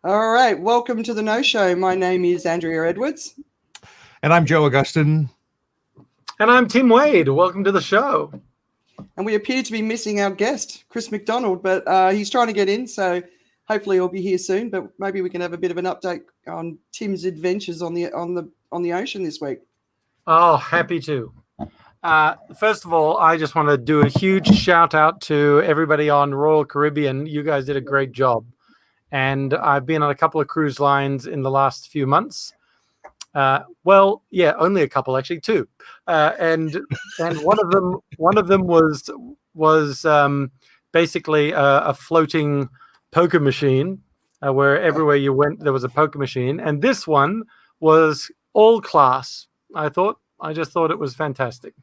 All right, welcome to the No Show. My name is Andrea Edwards. And I'm Joe Augustin. And I'm Tim Wade. Welcome to the show. And we appear to be missing our guest, Chris McDonald, but he's trying to get in, so hopefully he'll be here soon. But maybe we can have a bit of an update on Tim's adventures on the ocean this week. Oh, happy to. First of all, I just want to do a huge shout out to everybody on Royal Caribbean. You guys did a great job. And I've been on a couple of cruise lines in the last few months. Only a couple, actually, two. And one of them was basically a floating poker machine, where everywhere you went there was a poker machine. And this one was all class. I just thought it was fantastic.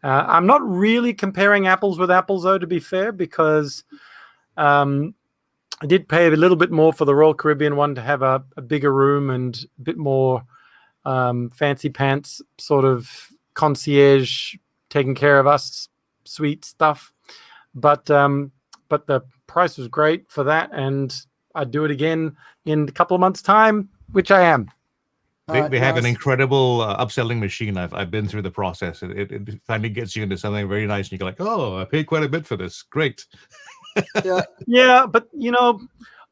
I'm not really comparing apples with apples, though, to be fair, because I did pay a little bit more for the Royal Caribbean one to have a bigger room and a bit more fancy pants sort of concierge taking care of us sweet stuff. But the price was great for that, and I'd do it again in a couple of months' time, which I am. They have an incredible upselling machine. I've been through the process. It finally gets you into something very nice, and you go like, "Oh, I paid quite a bit for this. Great." Yeah, but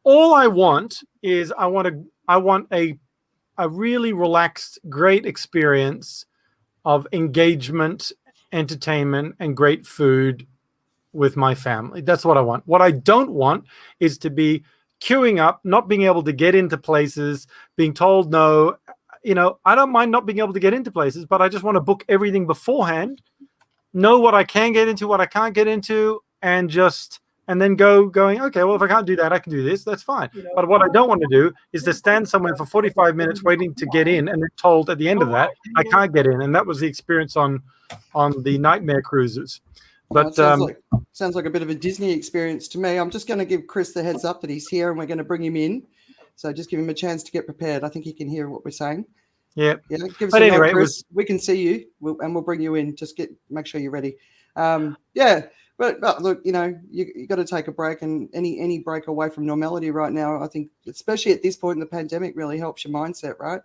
all I want is I want a really relaxed, great experience of engagement, entertainment, and great food with my family. That's what I want. What I don't want is to be queuing up, not being able to get into places, being told no. I don't mind not being able to get into places, but I just want to book everything beforehand, know what I can get into, what I can't get into, and then going, okay, well, if I can't do that, I can do this. That's fine. But what I don't want to do is to stand somewhere for 45 minutes waiting to get in and then told at the end of that, I can't get in. And that was the experience on the Nightmare cruises. But sounds like a bit of a Disney experience to me. I'm just going to give Chris the heads up that he's here and we're going to bring him in. So just give him a chance to get prepared. I think he can hear what we're saying. Yeah. Give us a note, Chris. We can see you, and we'll bring you in. Just make sure you're ready. But look, you got to take a break, and any break away from normality right now, I think, especially at this point in the pandemic, really helps your mindset, right?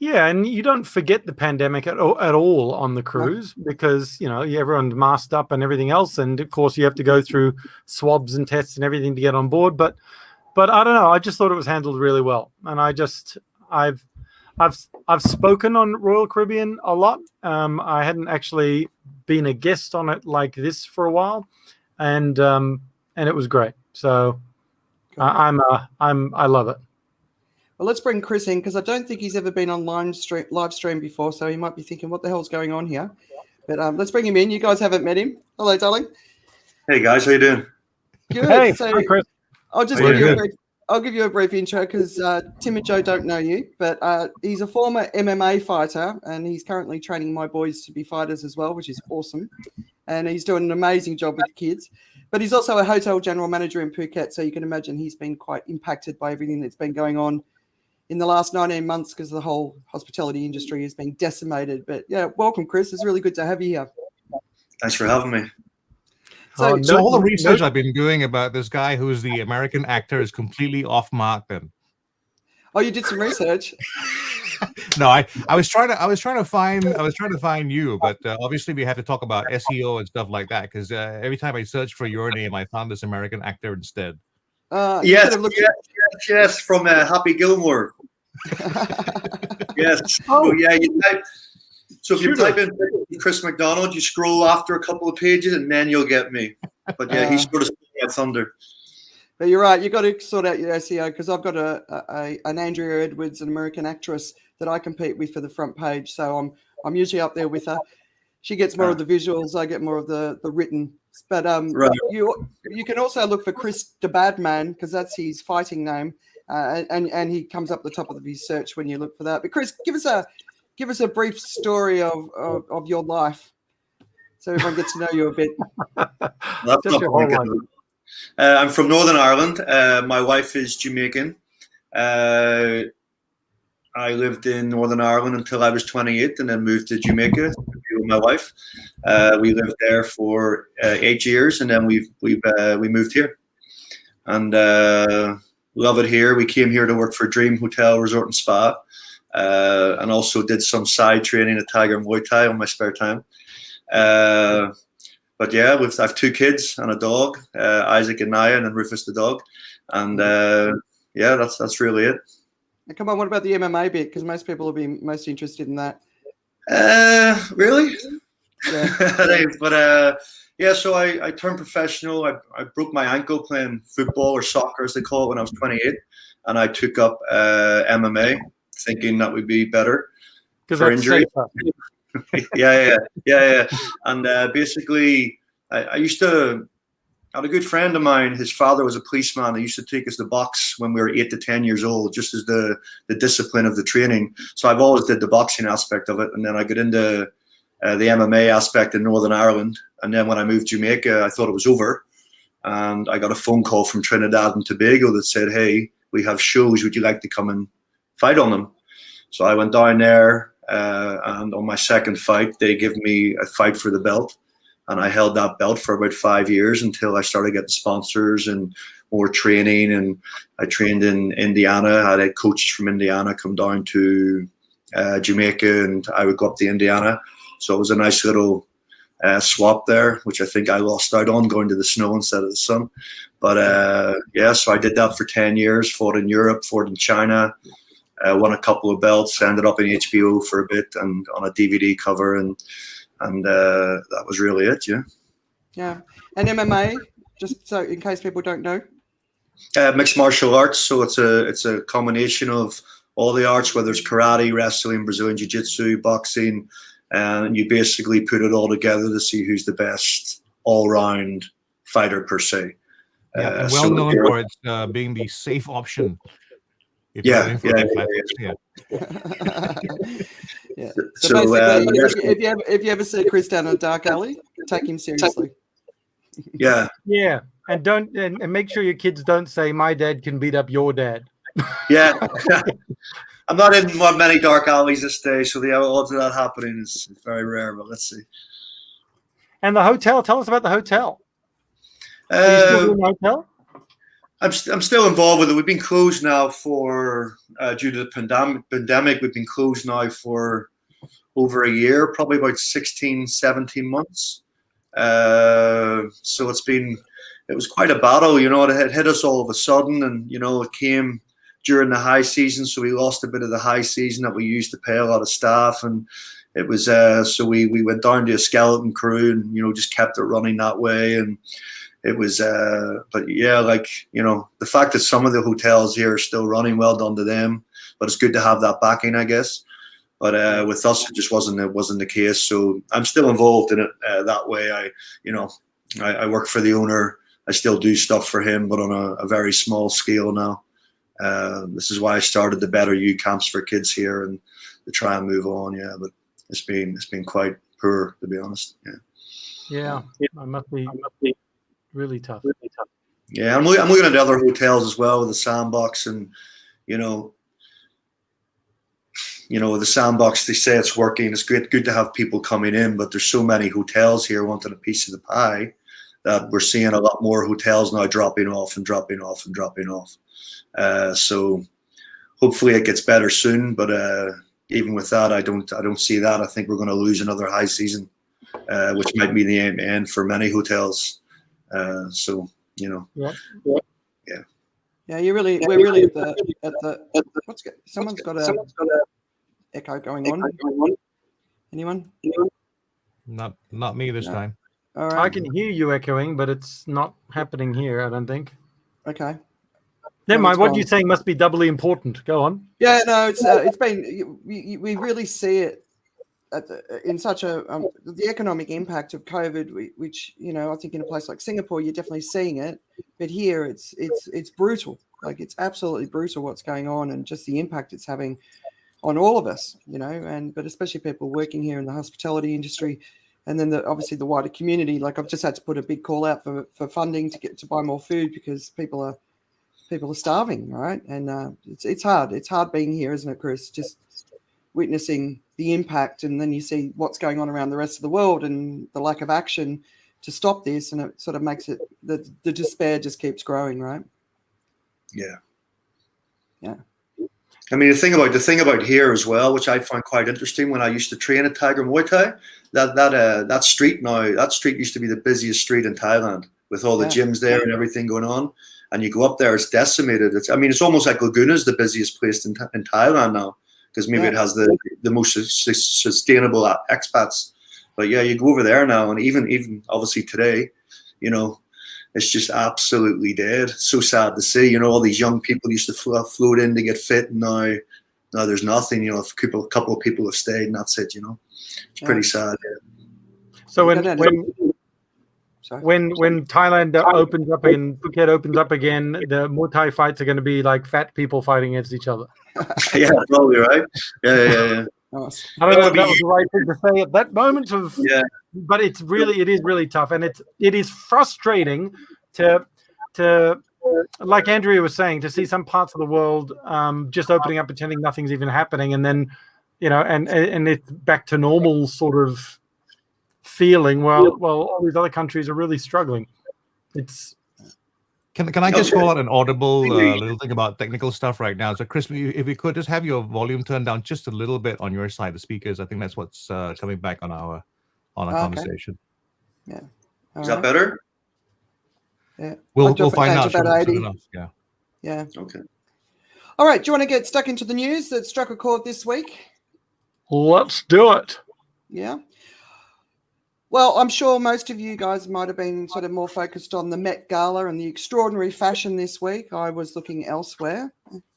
Yeah, and you don't forget the pandemic at all on the cruise because everyone's masked up and everything else, and of course you have to go through swabs and tests and everything to get on board. But I don't know. I just thought it was handled really well, and I've spoken on Royal Caribbean a lot. I hadn't actually been a guest on it like this for a while, and it was great. So I love it. Well, let's bring Chris in because I don't think he's ever been on live stream before, so he might be thinking, "What the hell's going on here?" But let's bring him in. You guys haven't met him. Hello, darling. Hey guys, how you doing? Good. Hey, hi, Chris. I'll give you a brief intro because Tim and Joe don't know you, but he's a former MMA fighter and he's currently training my boys to be fighters as well, which is awesome. And he's doing an amazing job with the kids. But he's also a hotel general manager in Phuket, so you can imagine he's been quite impacted by everything that's been going on in the last 19 months because the whole hospitality industry has been decimated. But yeah, welcome, Chris. It's really good to have you here. Thanks for having me. So all the research I've been doing about this guy who's the American actor is completely off mark then. Oh, you did some research? No, I was trying to find you, but obviously we have to talk about SEO and stuff like that because every time I searched for your name, I found this American actor instead. Yes, from Happy Gilmore. Yes. Oh yeah, So if you type in Chris McDonald, you scroll after a couple of pages and then you'll get me. But yeah, he's sort of my thunder. But you're right. You've got to sort out your SEO because I've got an Andrea Edwards, an American actress that I compete with for the front page. So I'm usually up there with her. She gets more of the visuals. I get more of the written. But right. You can also look for Chris the Bad Man because that's his fighting name. And he comes up the top of his search when you look for that. But Chris, give us a brief story of your life so everyone gets to know you a bit. I'm from Northern Ireland. My wife is Jamaican. I lived in Northern Ireland until I was 28 and then moved to Jamaica to be with my wife. We lived there for 8 years and then we moved here. And love it here. We came here to work for Dream Hotel Resort and Spa, and also did some side training at Tiger Muay Thai on my spare time. But yeah, I have 2 kids and a dog, Isaac and Naya, and then Rufus the dog. And yeah, that's really it. Come on, what about the MMA bit? Because most people will be most interested in that. Really? Yeah. But yeah, so I turned professional. I broke my ankle playing football or soccer, as they call it, when I was 28, and I took up MMA, thinking that would be better for injury. yeah. And basically, I used to. I had a good friend of mine. His father was a policeman. He used to take us to box when we were 8 to 10 years old, just as the discipline of the training. So I've always did the boxing aspect of it, and then I got into the MMA aspect in Northern Ireland. And then when I moved to Jamaica, I thought it was over, and I got a phone call from Trinidad and Tobago that said, "Hey, we have shows. Would you like to come and fight on them?" So I went down there, and on my second fight, they give me a fight for the belt. And I held that belt for about 5 years until I started getting sponsors and more training. And I trained in Indiana. I had coaches from Indiana come down to Jamaica, and I would go up to Indiana. So it was a nice little swap there, which I think I lost out on, going to the snow instead of the sun. But yeah, so I did that for 10 years, fought in Europe, fought in China, won a couple of belts, ended up in HBO for a bit and on a DVD cover. And that was really it, yeah. Yeah. And MMA, just so in case people don't know? Mixed martial arts. So it's a combination of all the arts, whether it's karate, wrestling, Brazilian jiu-jitsu, boxing, and you basically put it all together to see who's the best all-round fighter per se. Yeah, and well known for its being the safe option. Yeah. Yeah. So basically, if you ever see Chris down a dark alley, take him seriously. Yeah. Yeah, and make sure your kids don't say my dad can beat up your dad. Yeah. I'm not in many dark alleys this day, so the odds of that happening is very rare. But let's see. And the hotel. Tell us about the hotel. Are you still in the hotel? I'm still involved with it. We've been closed now for due to the pandemic. We've been closed now for over a year, probably about 16, 17 months. So it was quite a battle. You know, it had hit us all of a sudden, and you know, it came during the high season, so we lost a bit of the high season that we used to pay a lot of staff, and it was so we went down to a skeleton crew, and you know, just kept it running that way. And it was, but yeah, like, you know, the fact that some of the hotels here are still running, well done to them. But it's good to have that backing, I guess. But with us, it just wasn't the case. So I'm still involved in it that way. I work for the owner. I still do stuff for him, but on a very small scale now. This is why I started the Better You camps for kids here, and to try and move on. Yeah, but it's been quite poor, to be honest. Yeah, it must be really tough. Yeah, I'm looking at other hotels as well with the sandbox, and you know, the sandbox, they say it's working. It's good to have people coming in, but there's so many hotels here wanting a piece of the pie that we're seeing a lot more hotels now dropping off. So hopefully it gets better soon. But even with that, I don't see that. I think we're going to lose another high season, which might be the end for many hotels. So you know, yeah. We're really at the what's good? Someone's got a echo going on. Anyone? Not me this time. All right. I can hear you echoing, but it's not happening here, I don't think. Okay. Never mind. What you're saying must be doubly important. Go on. Yeah, no, it's been we really see it in such a the economic impact of COVID, which you know, I think in a place like Singapore you're definitely seeing it, but here it's brutal. Like, it's absolutely brutal what's going on, and just the impact it's having on all of us, you know, but especially people working here in the hospitality industry, and then obviously the wider community. Like, I've just had to put a big call out for funding to buy more food because people are starving, right? And it's hard. It's hard being here, isn't it, Chris? Just witnessing the impact, and then you see what's going on around the rest of the world and the lack of action to stop this, and it sort of makes it the despair just keeps growing, right? Yeah. Yeah. I mean, the thing about here as well, which I find quite interesting, when I used to train at Tiger Muay Thai, that street used to be the busiest street in Thailand with all the gyms there and everything going on. And you go up there, it's decimated. It's almost like Laguna's the busiest place in Thailand now, because maybe it has the most sustainable expats. But yeah, you go over there now, and even obviously today, you know, it's just absolutely dead. So sad to see. You know, all these young people used to float in to get fit, and now there's nothing. You know, a couple of people have stayed, and that's it. You know, it's pretty sad. Yeah. So when Thailand opens up and Phuket opens up again, the Muay Thai fights are going to be like fat people fighting against each other. Yeah, probably right. Yeah. Nice. I don't know if that was the right thing to say at that moment but it is really tough, and it is frustrating to like Andrea was saying, to see some parts of the world just opening up, pretending nothing's even happening, and then, you know, and it's back to normal sort of feeling. Well, all these other countries are really struggling. It's Can I just call out an audible little thing about technical stuff right now? So, Chris, if we could just have your volume turned down just a little bit on your side, the speakers. I think that's what's coming back on our conversation. Yeah. Is that better? Yeah. We'll find out. About 80. Yeah. Yeah. Okay. All right. Do you want to get stuck into the news that struck a chord this week? Let's do it. Yeah. Well, I'm sure most of you guys might have been sort of more focused on the Met Gala and the extraordinary fashion this week. I was looking elsewhere.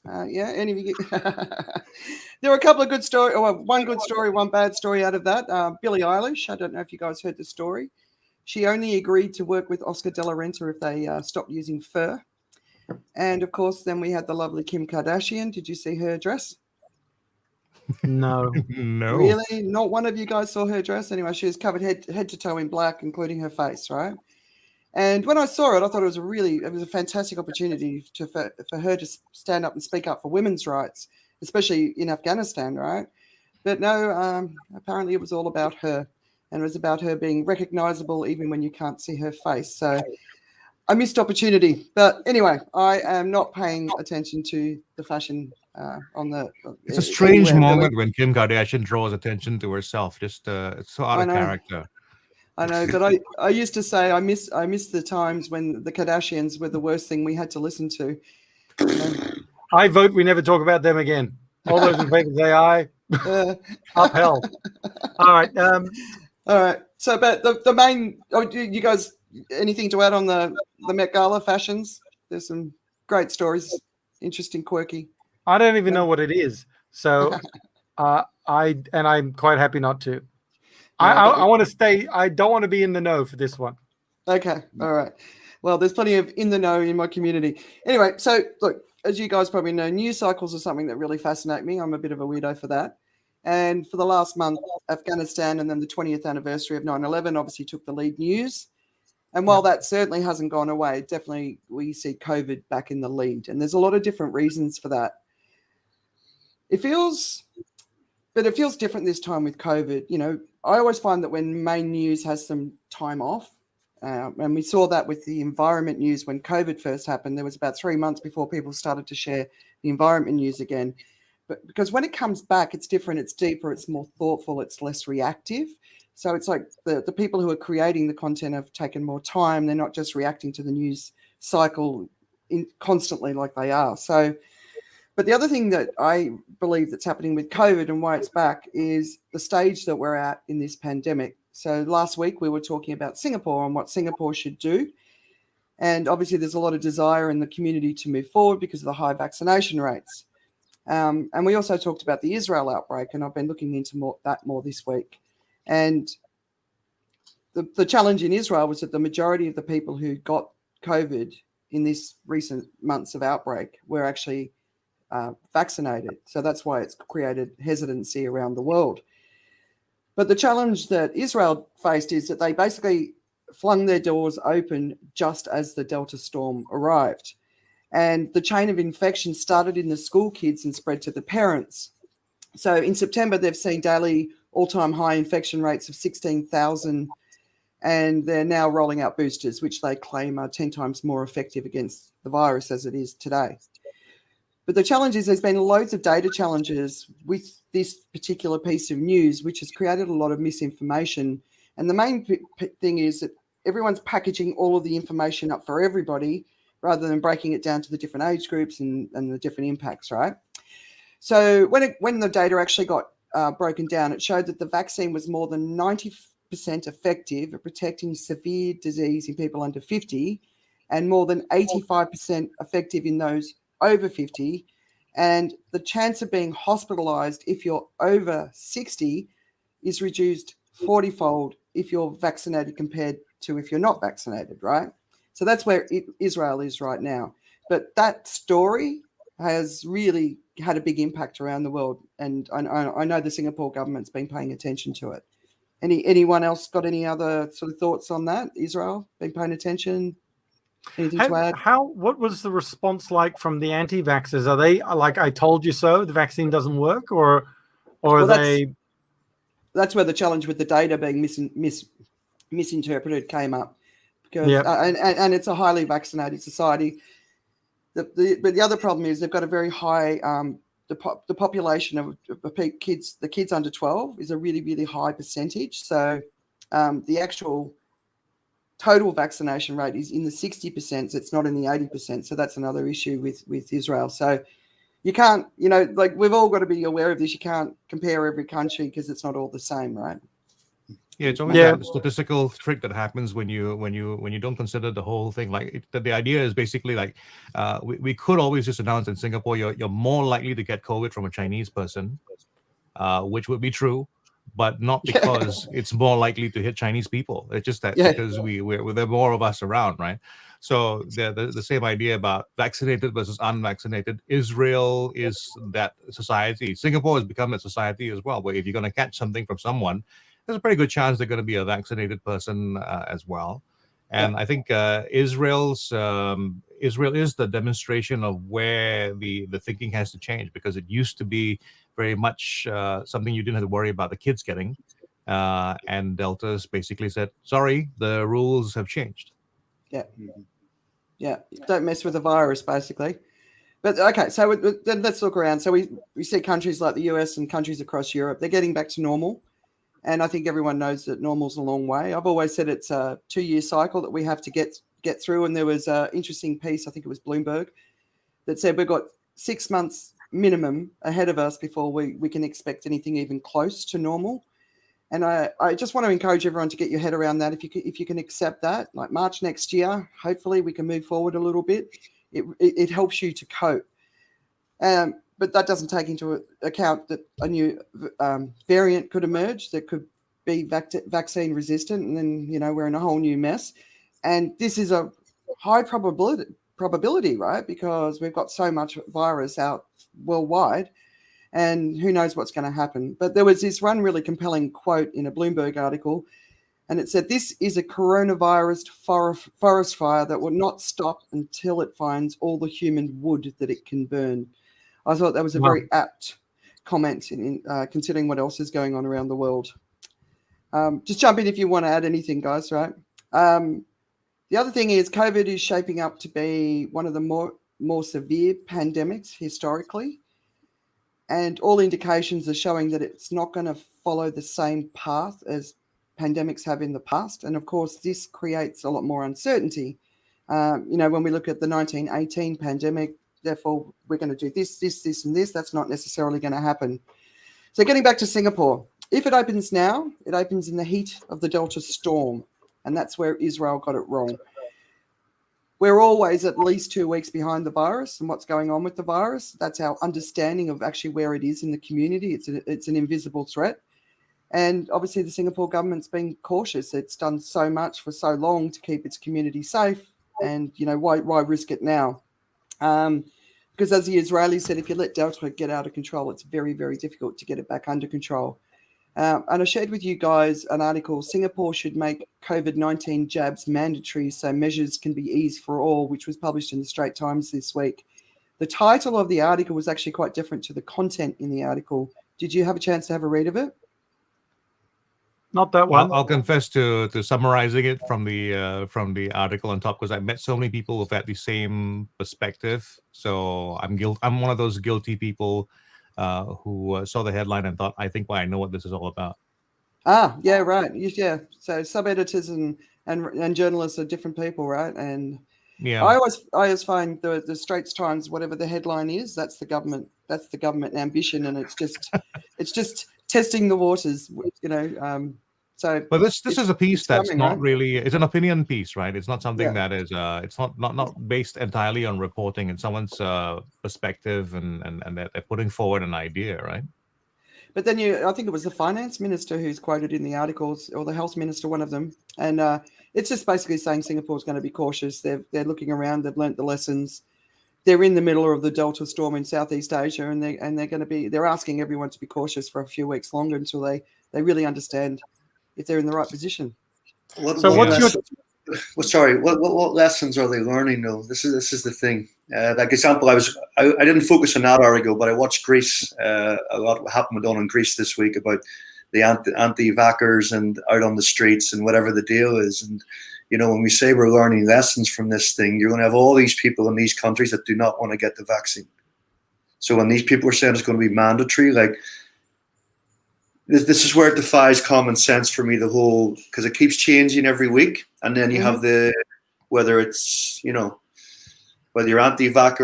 Any of you? There were a couple of good stories, or one good story, one bad story out of that. Billie Eilish, I don't know if you guys heard the story. She only agreed to work with Oscar de la Renta if they stopped using fur. And, of course, then we had the lovely Kim Kardashian. Did you see her dress? No. No. Really? Not one of you guys saw her dress? Anyway, she was covered head to toe in black, including her face, right? And when I saw it, I thought it was a fantastic opportunity for her to stand up and speak up for women's rights, especially in Afghanistan, right? But no, apparently it was all about her, and it was about her being recognizable even when you can't see her face. So a missed opportunity. But anyway, I am not paying attention to the fashion on the. It's a strange moment when Kim Kardashian draws attention to herself. Just it's so out of character. I know, but I used to say I miss the times when the Kardashians were the worst thing we had to listen to. You know? I vote we never talk about them again. All those in favor say aye. Upheld. All right. All right. So, but the main. Oh, you guys, anything to add on the Met Gala fashions? There's some great stories, interesting, quirky. I don't even know what it is, so I'm quite happy not to. I want to stay. I don't want to be in the know for this one. Okay. All right. Well, there's plenty of in the know in my community. Anyway, so look, as you guys probably know, news cycles are something that really fascinate me. I'm a bit of a weirdo for that. And for the last month, Afghanistan and then the 20th anniversary of 9/11 obviously took the lead news. And while that certainly hasn't gone away, definitely we see COVID back in the lead. And there's a lot of different reasons for that. It feels different this time with COVID. You know, I always find that when main news has some time off, and we saw that with the environment news when COVID first happened, there was about 3 months before people started to share the environment news again. But because when it comes back, it's different, it's deeper, it's more thoughtful, it's less reactive. So it's like the people who are creating the content have taken more time. They're not just reacting to the news cycle constantly like they are. So, but the other thing that I believe that's happening with COVID and why it's back is the stage that we're at in this pandemic. So last week we were talking about Singapore and what Singapore should do. And obviously there's a lot of desire in the community to move forward because of the high vaccination rates. And we also talked about the Israel outbreak, and I've been looking into that more this week. And the challenge in Israel was that the majority of the people who got COVID in this recent months of outbreak were actually vaccinated. So that's why it's created hesitancy around the world. But the challenge that Israel faced is that they basically flung their doors open just as the Delta storm arrived. And the chain of infection started in the school kids and spread to the parents. So in September, they've seen daily all-time high infection rates of 16,000, and they're now rolling out boosters, which they claim are 10 times more effective against the virus as it is today. But the challenge is there's been loads of data challenges with this particular piece of news, which has created a lot of misinformation. And the main thing is that everyone's packaging all of the information up for everybody rather than breaking it down to the different age groups and the different impacts, right? So when the data actually got broken down, it showed that the vaccine was more than 90% effective at protecting severe disease in people under 50 and more than 85% effective in those over 50, and the chance of being hospitalized if you're over 60 is reduced 40-fold if you're vaccinated compared to if you're not vaccinated, right? So that's where Israel is right now. But that story has really had a big impact around the world, and I know the Singapore government's been paying attention to it. Anyone else got any other sort of thoughts on that? Israel been paying attention? Anything to add? What was the response like from the anti-vaxxers? Are they like, I told you so, the vaccine doesn't work, or are they? That's where the challenge with the data being misinterpreted came up, because and it's a highly vaccinated society. But the other problem is they've got a very high the population of the kids under 12 is a really, really high percentage. So the actual total vaccination rate is in the 60%, so it's not in the 80%. So that's another issue with Israel. So you can't, like, we've all got to be aware of this. You can't compare every country because it's not all the same, right? Yeah, it's always that statistical trick that happens when you don't consider the whole thing. Like the idea is basically like we could always just announce in Singapore you're more likely to get COVID from a Chinese person, which would be true, but not because it's more likely to hit Chinese people. It's just that because there are more of us around, right? So the same idea about vaccinated versus unvaccinated. Israel is that society. Singapore has become a society as well, where if you're going to catch something from someone, there's a pretty good chance they're going to be a vaccinated person as well. And I think Israel is the demonstration of where the thinking has to change, because it used to be very much something you didn't have to worry about the kids getting. And Delta's basically said, sorry, the rules have changed. Yeah. Don't mess with the virus, basically. But okay, so then let's look around. So we see countries like the US and countries across Europe, they're getting back to normal. And I think everyone knows that normal's a long way. I've always said it's a 2-year cycle that we have to get through. And there was an interesting piece, I think it was Bloomberg, that said we've got 6 months minimum ahead of us before we can expect anything even close to normal. And I just want to encourage everyone to get your head around that. If you can accept that, like March next year, hopefully we can move forward a little bit. It helps you to cope. But that doesn't take into account that a new variant could emerge that could be vaccine resistant, and then we're in a whole new mess. And this is a high probability, right? Because we've got so much virus out worldwide, and who knows what's going to happen. But there was this one really compelling quote in a Bloomberg article, and it said, "This is a coronavirus forest fire that will not stop until it finds all the human wood that it can burn." I thought that was a very apt comment in considering what else is going on around the world. Just jump in if you want to add anything, guys, right? The other thing is COVID is shaping up to be one of the more severe pandemics historically. And all indications are showing that it's not going to follow the same path as pandemics have in the past. And of course, this creates a lot more uncertainty. When we look at the 1918 pandemic, therefore, we're going to do this, and this. That's not necessarily going to happen. So getting back to Singapore, if it opens now, it opens in the heat of the Delta storm. And that's where Israel got it wrong. We're always at least 2 weeks behind the virus and what's going on with the virus. That's our understanding of actually where it is in the community. It's an invisible threat. And obviously the Singapore government's been cautious. It's done so much for so long to keep its community safe. And, why risk it now? Because as the Israelis said, if you let Delta get out of control, it's very, very difficult to get it back under control. And I shared with you guys an article, Singapore should make COVID-19 jabs mandatory so measures can be eased for all, which was published in the Straits Times this week. The title of the article was actually quite different to the content in the article. Did you have a chance to have a read of it? Not that one. I'll confess to summarizing it from the article on top, because I met so many people who've had the same perspective. So I'm one of those guilty people who saw the headline and thought, I think I know what this is all about. Yeah, right. Yeah. So sub-editors and journalists are different people, right? And yeah, I always find the Straits Times, whatever the headline is, that's the government ambition, and it's just testing the waters, you know. But this is a piece that's not right? really. It's an opinion piece, right? It's not something that is. It's not based entirely on reporting. It's someone's perspective, and they're putting forward an idea, right? But then I think it was the finance minister who's quoted in the articles, or the health minister, one of them, and it's just basically saying Singapore's going to be cautious. They're looking around. They've learnt the lessons. They're in the middle of the Delta storm in Southeast Asia, and they're asking everyone to be cautious for a few weeks longer until they really understand if they're in the right position. What lessons are they learning though? This is the thing. Like example, I didn't focus on that article, but I watched Greece a lot. What happened on in Greece this week about the anti-vaxxers and out on the streets and whatever the deal is. And you know, when we say we're learning lessons from this thing, you're going to have all these people in these countries that do not want to get the vaccine. So when these people are saying it's going to be mandatory, like this is where it defies common sense for me. The whole, because it keeps changing every week, and then you have whether it's, you know, whether you're anti-vax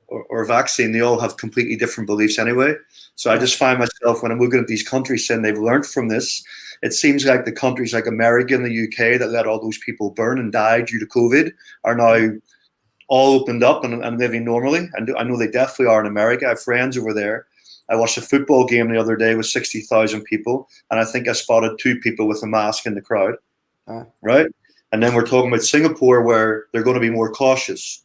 or vaccine, they all have completely different beliefs anyway. So I just find myself, when I'm looking at these countries saying they've learned from this, it seems like the countries like America and the UK that let all those people burn and die due to COVID are now all opened up and living normally. And I know they definitely are in America. I have friends over there. I watched a football game the other day with 60,000 people, and I think I spotted 2 people with a mask in the crowd, right? And then we're talking about Singapore, where they're going to be more cautious.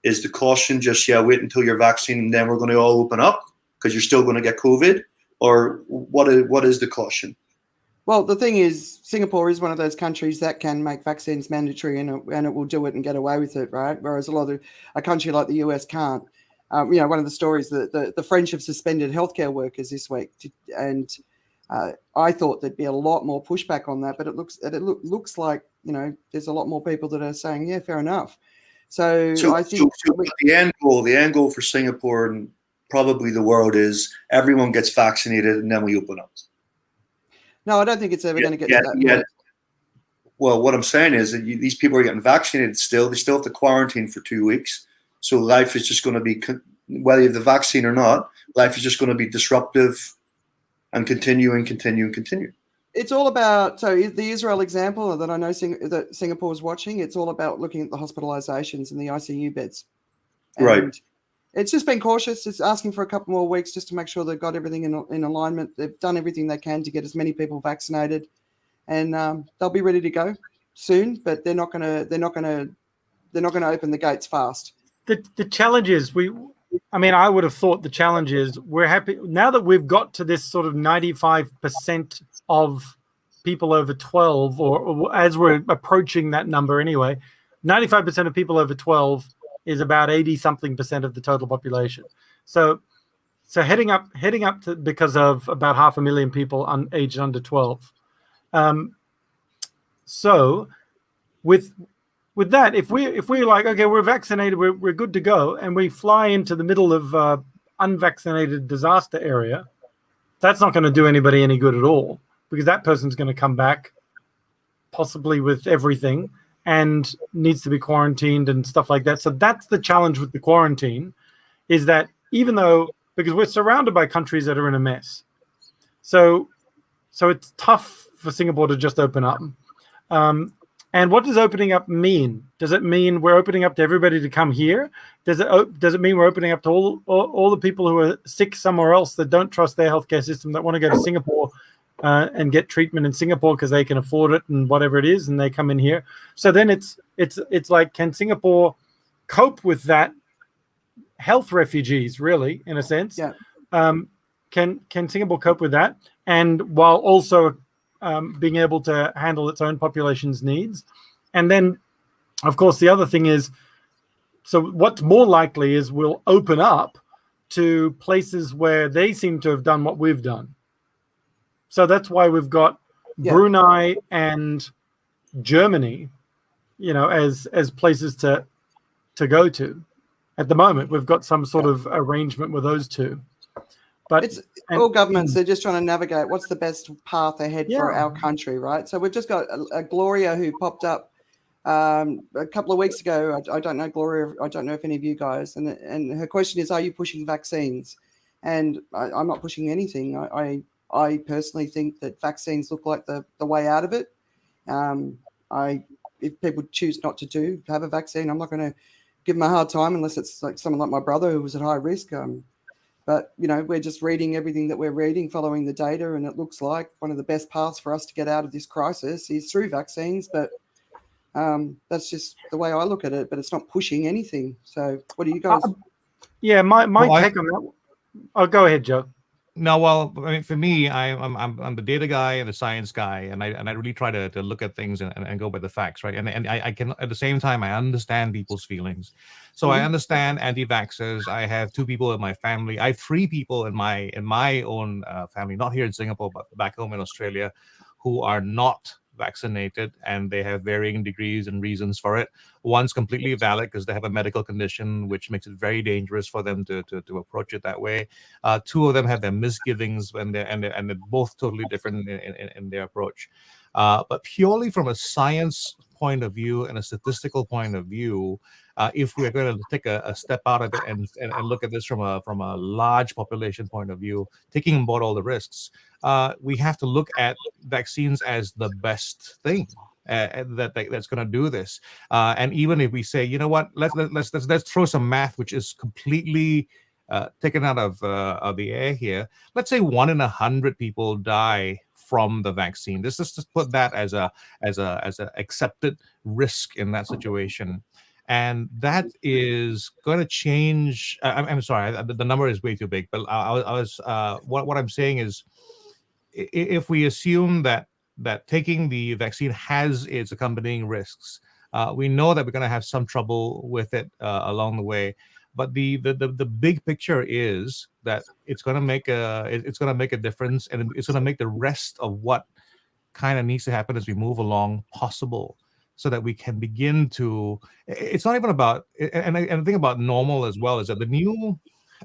Is the caution just, wait until you're vaccinated and then we're going to all open up because you're still going to get COVID? Or what is the caution? Well, the thing is, Singapore is one of those countries that can make vaccines mandatory, and it will do it and get away with it, right? Whereas a country like the US can't. You know, one of the stories that the French have suspended healthcare workers this week, and I thought there'd be a lot more pushback on that, but it looks like, you know, there's a lot more people that are saying, yeah, fair enough. So I think the end goal for Singapore and probably the world is everyone gets vaccinated and then we open up. No, I don't think it's ever going to get to that point. Well, what I'm saying is that these people are getting vaccinated still. They still have to quarantine for 2 weeks. So life is just going to be, whether you have the vaccine or not, life is just going to be disruptive and continue. It's all about, so the Israel example that I know that Singapore is watching, it's all about looking at the hospitalizations and the ICU beds. And right. It's just been cautious. It's asking for a couple more weeks just to make sure they've got everything in alignment. They've done everything they can to get as many people vaccinated, and they'll be ready to go soon. But they're not going to open the gates fast. The challenge is I would have thought the challenge is we're happy now that we've got to this sort of 95% of people over 12, or as we're approaching that number anyway, 95% of people over 12 is about 80-something% of the total population. So heading up to, because of about 500,000 people aged under 12. So with that, if we're like, okay, we're vaccinated, we're good to go, and we fly into the middle of unvaccinated disaster area, that's not going to do anybody any good at all, because that person's going to come back possibly with everything and needs to be quarantined and stuff like that. So that's the challenge with the quarantine, is that because we're surrounded by countries that are in a mess. So it's tough for Singapore to just open up. And what does opening up mean? Does it mean we're opening up to everybody to come here? Does it mean we're opening up to all the people who are sick somewhere else that don't trust their healthcare system, that want to go to Singapore and get treatment in Singapore because they can afford it and whatever it is, and they come in here? So then it's like, can Singapore cope with that? Health refugees, really, in a sense. Yeah. Can Singapore cope with that, and while also being able to handle its own population's needs? And then, of course, the other thing is, so what's more likely is we'll open up to places where they seem to have done what we've done. So that's why we've got Brunei and Germany, as places to go to. At the moment, we've got some sort of arrangement with those two. But all governments, they're just trying to navigate what's the best path ahead for our country, right? So we've just got a Gloria who popped up a couple of weeks ago. I don't know Gloria. I don't know if any of you guys. And her question is, are you pushing vaccines? And I'm not pushing anything. I personally think that vaccines look like the way out of it. If people choose not to have a vaccine, I'm not going to give them a hard time unless it's like someone like my brother who was at high risk. But, we're just reading everything that we're reading, following the data, and it looks like one of the best paths for us to get out of this crisis is through vaccines. But that's just the way I look at it, but it's not pushing anything. So what do you guys? My take on that. Oh, go ahead, Joe. No, well, I mean, for me, I'm the data guy and the science guy, and I really try to look at things and go by the facts, right? And I can, at the same time, I understand people's feelings. So I understand anti-vaxxers. I have 2 people in my family. I have 3 people in my own family, not here in Singapore, but back home in Australia, who are not vaccinated, and they have varying degrees and reasons for it. One's completely valid because they have a medical condition which makes it very dangerous for them to approach it that way. 2 of them have their misgivings and they're both totally different in their approach. But purely from a science point of view and a statistical point of view, if we're going to take a step out of it and look at this from a large population point of view, taking on board all the risks, we have to look at vaccines as the best thing that's going to do this. And even if we say, you know what, let's throw some math, which is completely taken out of the air here. Let's say 1 in 100 people die from the vaccine. Let's just put that as a accepted risk in that situation. And that is going to change. I'm sorry, the number is way too big. But what I'm saying is, if we assume that taking the vaccine has its accompanying risks, we know that we're going to have some trouble with it along the way. But the big picture is that it's going to make a difference, and it's going to make the rest of what kind of needs to happen as we move along possible, so that we can begin to. It's not even about, and the thing about normal as well is that the new.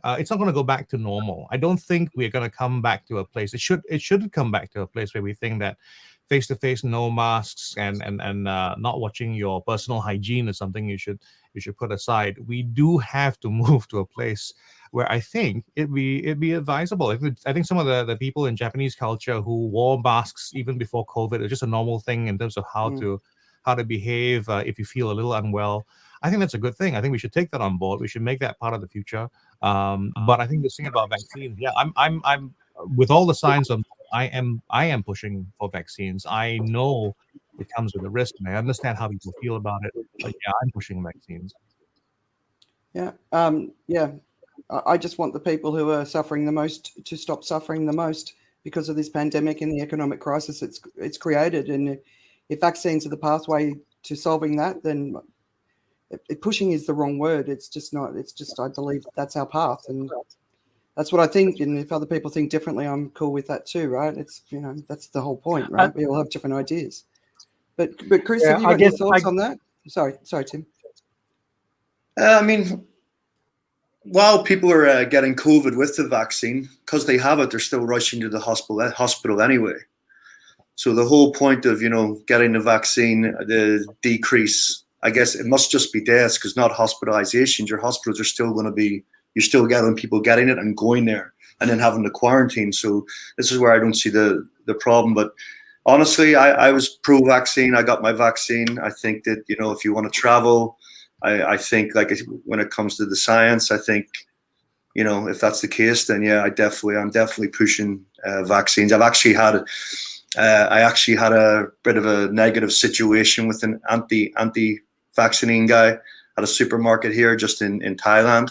It's not going to go back to normal. I don't think we're going to come back to a place. It should come back to a place where we think that face-to-face, no masks, and not watching your personal hygiene is something you should put aside. We do have to move to a place where I think it'd be advisable. I think some of the people in Japanese culture who wore masks even before COVID, it's just a normal thing in terms of how to behave if you feel a little unwell. I think that's a good thing. I think we should take that on board. We should make that part of the future. But I think the thing about vaccines, I'm with all the signs of I am pushing for vaccines. I know it comes with a risk, and I understand how people feel about it. But yeah, I'm pushing vaccines. Yeah, I just want the people who are suffering the most to stop suffering the most because of this pandemic and the economic crisis it's created. And if vaccines are the pathway to solving that, then pushing is the wrong word. It's just not. It's just, I believe that's our path, and that's what I think. And if other people think differently, I'm cool with that too, right? It's, that's the whole point, right? We all have different ideas. But Chris, have you got your thoughts on that? Sorry, Tim. I mean, while people are getting COVID with the vaccine, because they have it, they're still rushing to the hospital anyway. So the whole point of, getting the vaccine, the decrease, I guess it must just be deaths, because not hospitalizations. Your hospitals are still going to be, you're still getting people getting it and going there and then having to quarantine. So this is where I don't see the problem. But honestly, I was pro-vaccine. I got my vaccine. I think that, if you want to travel, I think, like, when it comes to the science, I think, if that's the case, then yeah, I'm definitely pushing vaccines. I actually had a bit of a negative situation with an anti-vaccine guy at a supermarket here just in Thailand,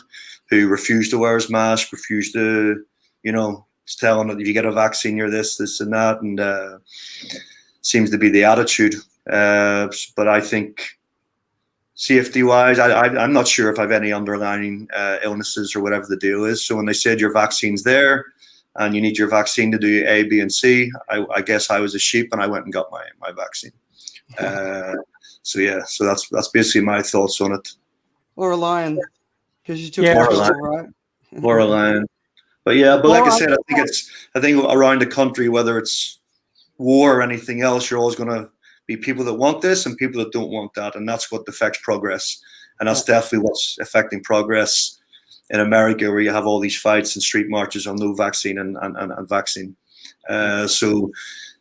who refused to wear his mask, refused to, tell him that if you get a vaccine, you're this and that, and seems to be the attitude. But I think safety-wise, I'm not sure if I have any underlying illnesses or whatever the deal is. So when they said your vaccine's there, and you need your vaccine to do A, B, and C. I guess I was a sheep, and I went and got my vaccine. So that's basically my thoughts on it. Or a lion, because you took right? Or a lion. But yeah, but like I said, I think around the country, whether it's war or anything else, you're always going to be people that want this and people that don't want that, and that's what affects progress. And that's definitely what's affecting progress in America, where you have all these fights and street marches on no vaccine and vaccine. So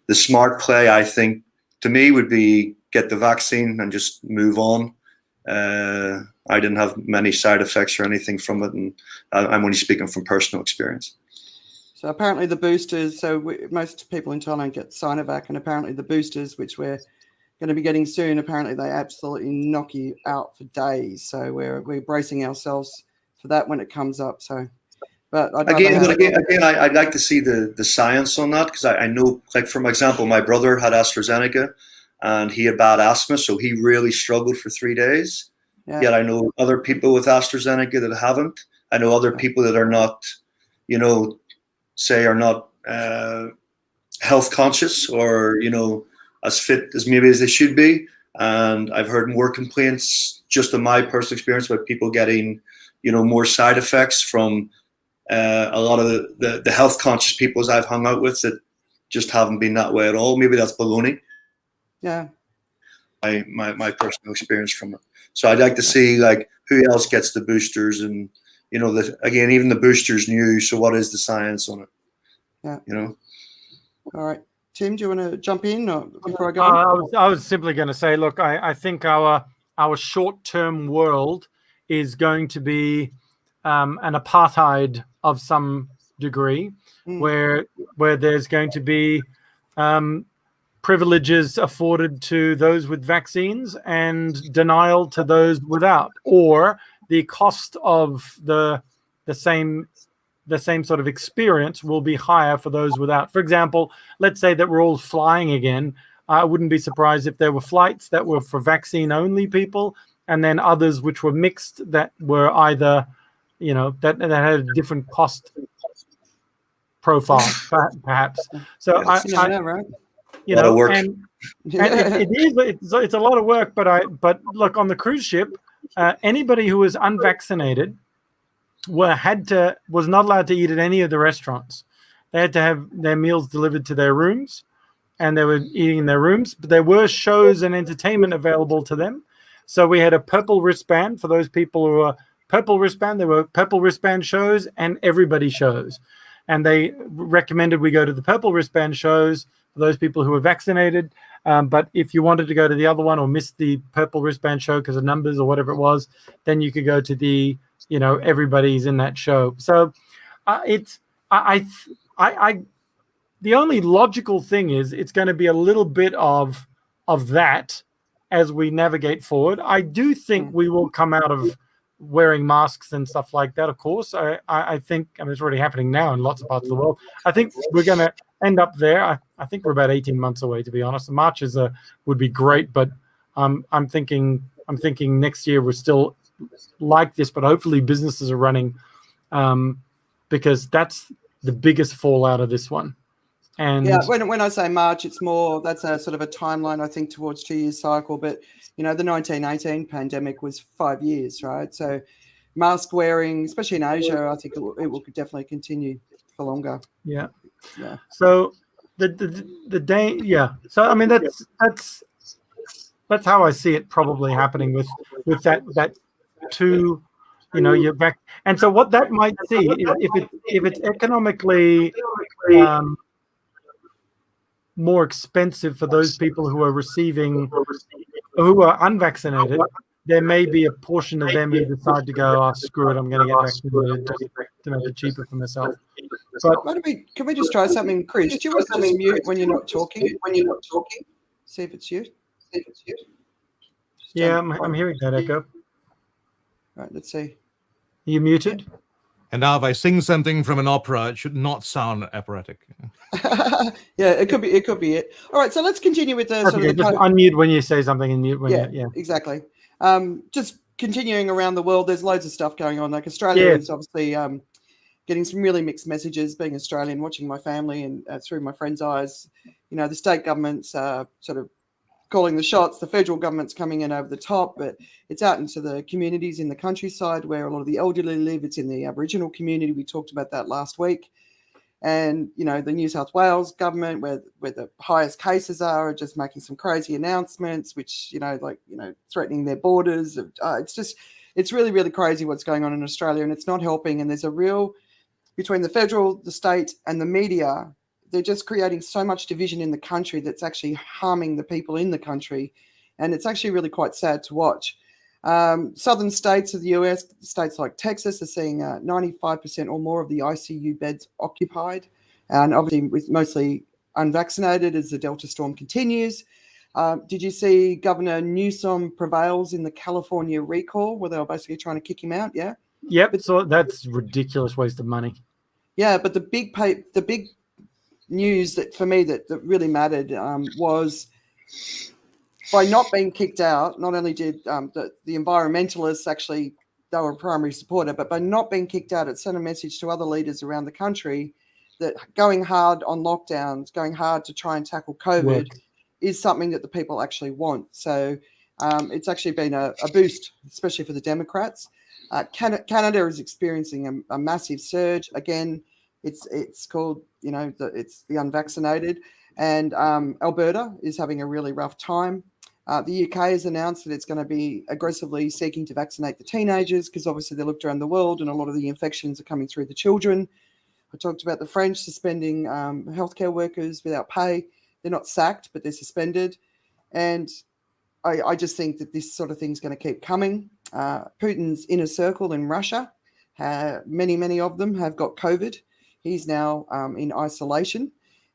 the smart play, I think, to me, would be get the vaccine and just move on. I didn't have many side effects or anything from it, and I'm only speaking from personal experience. So apparently the boosters, most people in Thailand get Sinovac, and apparently the boosters, which we're going to be getting soon, apparently they absolutely knock you out for days. So we're bracing ourselves for that when it comes up. So, but again, I'd like to see the science on that, because I know, like, for example, my brother had AstraZeneca and he had bad asthma, so he really struggled for 3 days. Yeah. Yet I know other people with AstraZeneca that haven't. I know other people that are not, are not health conscious, or, as fit as maybe as they should be. And I've heard more complaints, just in my personal experience, about people getting, more side effects from a lot of the health conscious people I've hung out with that just haven't been that way at all. Maybe that's baloney. Yeah. My personal experience from it. So I'd like to see, like, who else gets the boosters, and again, even the boosters new. So what is the science on it? Yeah. All right, Tim, do you want to jump in before I go on? I was simply going to say, look, I think our short-term world is going to be an apartheid of some degree, where there's going to be privileges afforded to those with vaccines and denial to those without, or the cost of the same sort of experience will be higher for those without. For example, let's say that we're all flying again. I wouldn't be surprised if there were flights that were for vaccine only people, and then others which were mixed, that were either, that had a different cost profile, perhaps. So a lot of work. And it's a lot of work, but look, on the cruise ship, anybody who was unvaccinated was not allowed to eat at any of the restaurants. They had to have their meals delivered to their rooms, and they were eating in their rooms, but there were shows and entertainment available to them. So we had a purple wristband for those people who were purple wristband. There were purple wristband shows and everybody shows. And they recommended we go to the purple wristband shows for those people who were vaccinated. But if you wanted to go to the other one or miss the purple wristband show because of numbers or whatever it was, then you could go to the, everybody's in that show. So the only logical thing is it's going to be a little bit of that as we navigate forward. I do think we will come out of wearing masks and stuff like that, of course. I think, it's already happening now in lots of parts of the world. I think we're going to end up there. I think we're about 18 months away, to be honest. The marches would be great, but I'm thinking next year we're still like this, but hopefully businesses are running, because that's the biggest fallout of this one. And yeah, when I say March, it's more, that's a sort of a timeline, I think, towards 2 years cycle. But, the 1918 pandemic was 5 years, right? So mask wearing, especially in Asia, I think it will definitely continue for longer. Yeah. So the day, yeah. So, that's how I see it probably happening with that two, you're back. And so what that might see is if it's economically more expensive for those people who are unvaccinated, there may be a portion of them who decide to go, oh, screw it, I'm going to get vaccinated to make it cheaper for myself. But can we just try something, Chris? Do you want to just mute when you're not talking? See if it's you. Yeah, I'm hearing that echo. All right, let's see. Are you muted? And now if I sing something from an opera, it should not sound operatic. Yeah, it could be it. All right, so let's continue with the sort of just unmute when you say something and mute when exactly. Just continuing around the world, there's loads of stuff going on. Like Australia is obviously getting some really mixed messages. Being Australian, watching my family and through my friends' eyes, the state government's sort of calling the shots. The federal government's coming in over the top, but it's out into the communities in the countryside where a lot of the elderly live. It's in the Aboriginal community. We talked about that last week. And, the New South Wales government, where the highest cases are just making some crazy announcements, which, threatening their borders. It's really, really crazy what's going on in Australia, and it's not helping. And there's a real, between the federal, the state and the media, they're just creating so much division in the country that's actually harming the people in the country. And it's actually really quite sad to watch. Southern states of the US, states like Texas, are seeing 95% or more of the ICU beds occupied, and obviously with mostly unvaccinated as the Delta storm continues. Did you see Governor Newsom prevails in the California recall where they were basically trying to kick him out? Yeah. Yep. So that's ridiculous waste of money. Yeah, but the big news that for me that really mattered was, by not being kicked out, not only did the environmentalists actually, they were a primary supporter, but by not being kicked out, it sent a message to other leaders around the country that going hard on lockdowns, going hard to try and tackle COVID is something that the people actually want. So it's actually been a boost, especially for the Democrats. Canada is experiencing a massive surge. Again, it's called, it's the unvaccinated. And Alberta is having a really rough time. The UK has announced that it's going to be aggressively seeking to vaccinate the teenagers because obviously they looked around the world and a lot of the infections are coming through the children. I talked about the French suspending healthcare workers without pay. They're not sacked, but they're suspended. And I just think that this sort of thing is going to keep coming. Putin's inner circle in Russia, many of them have got COVID. He's now in isolation.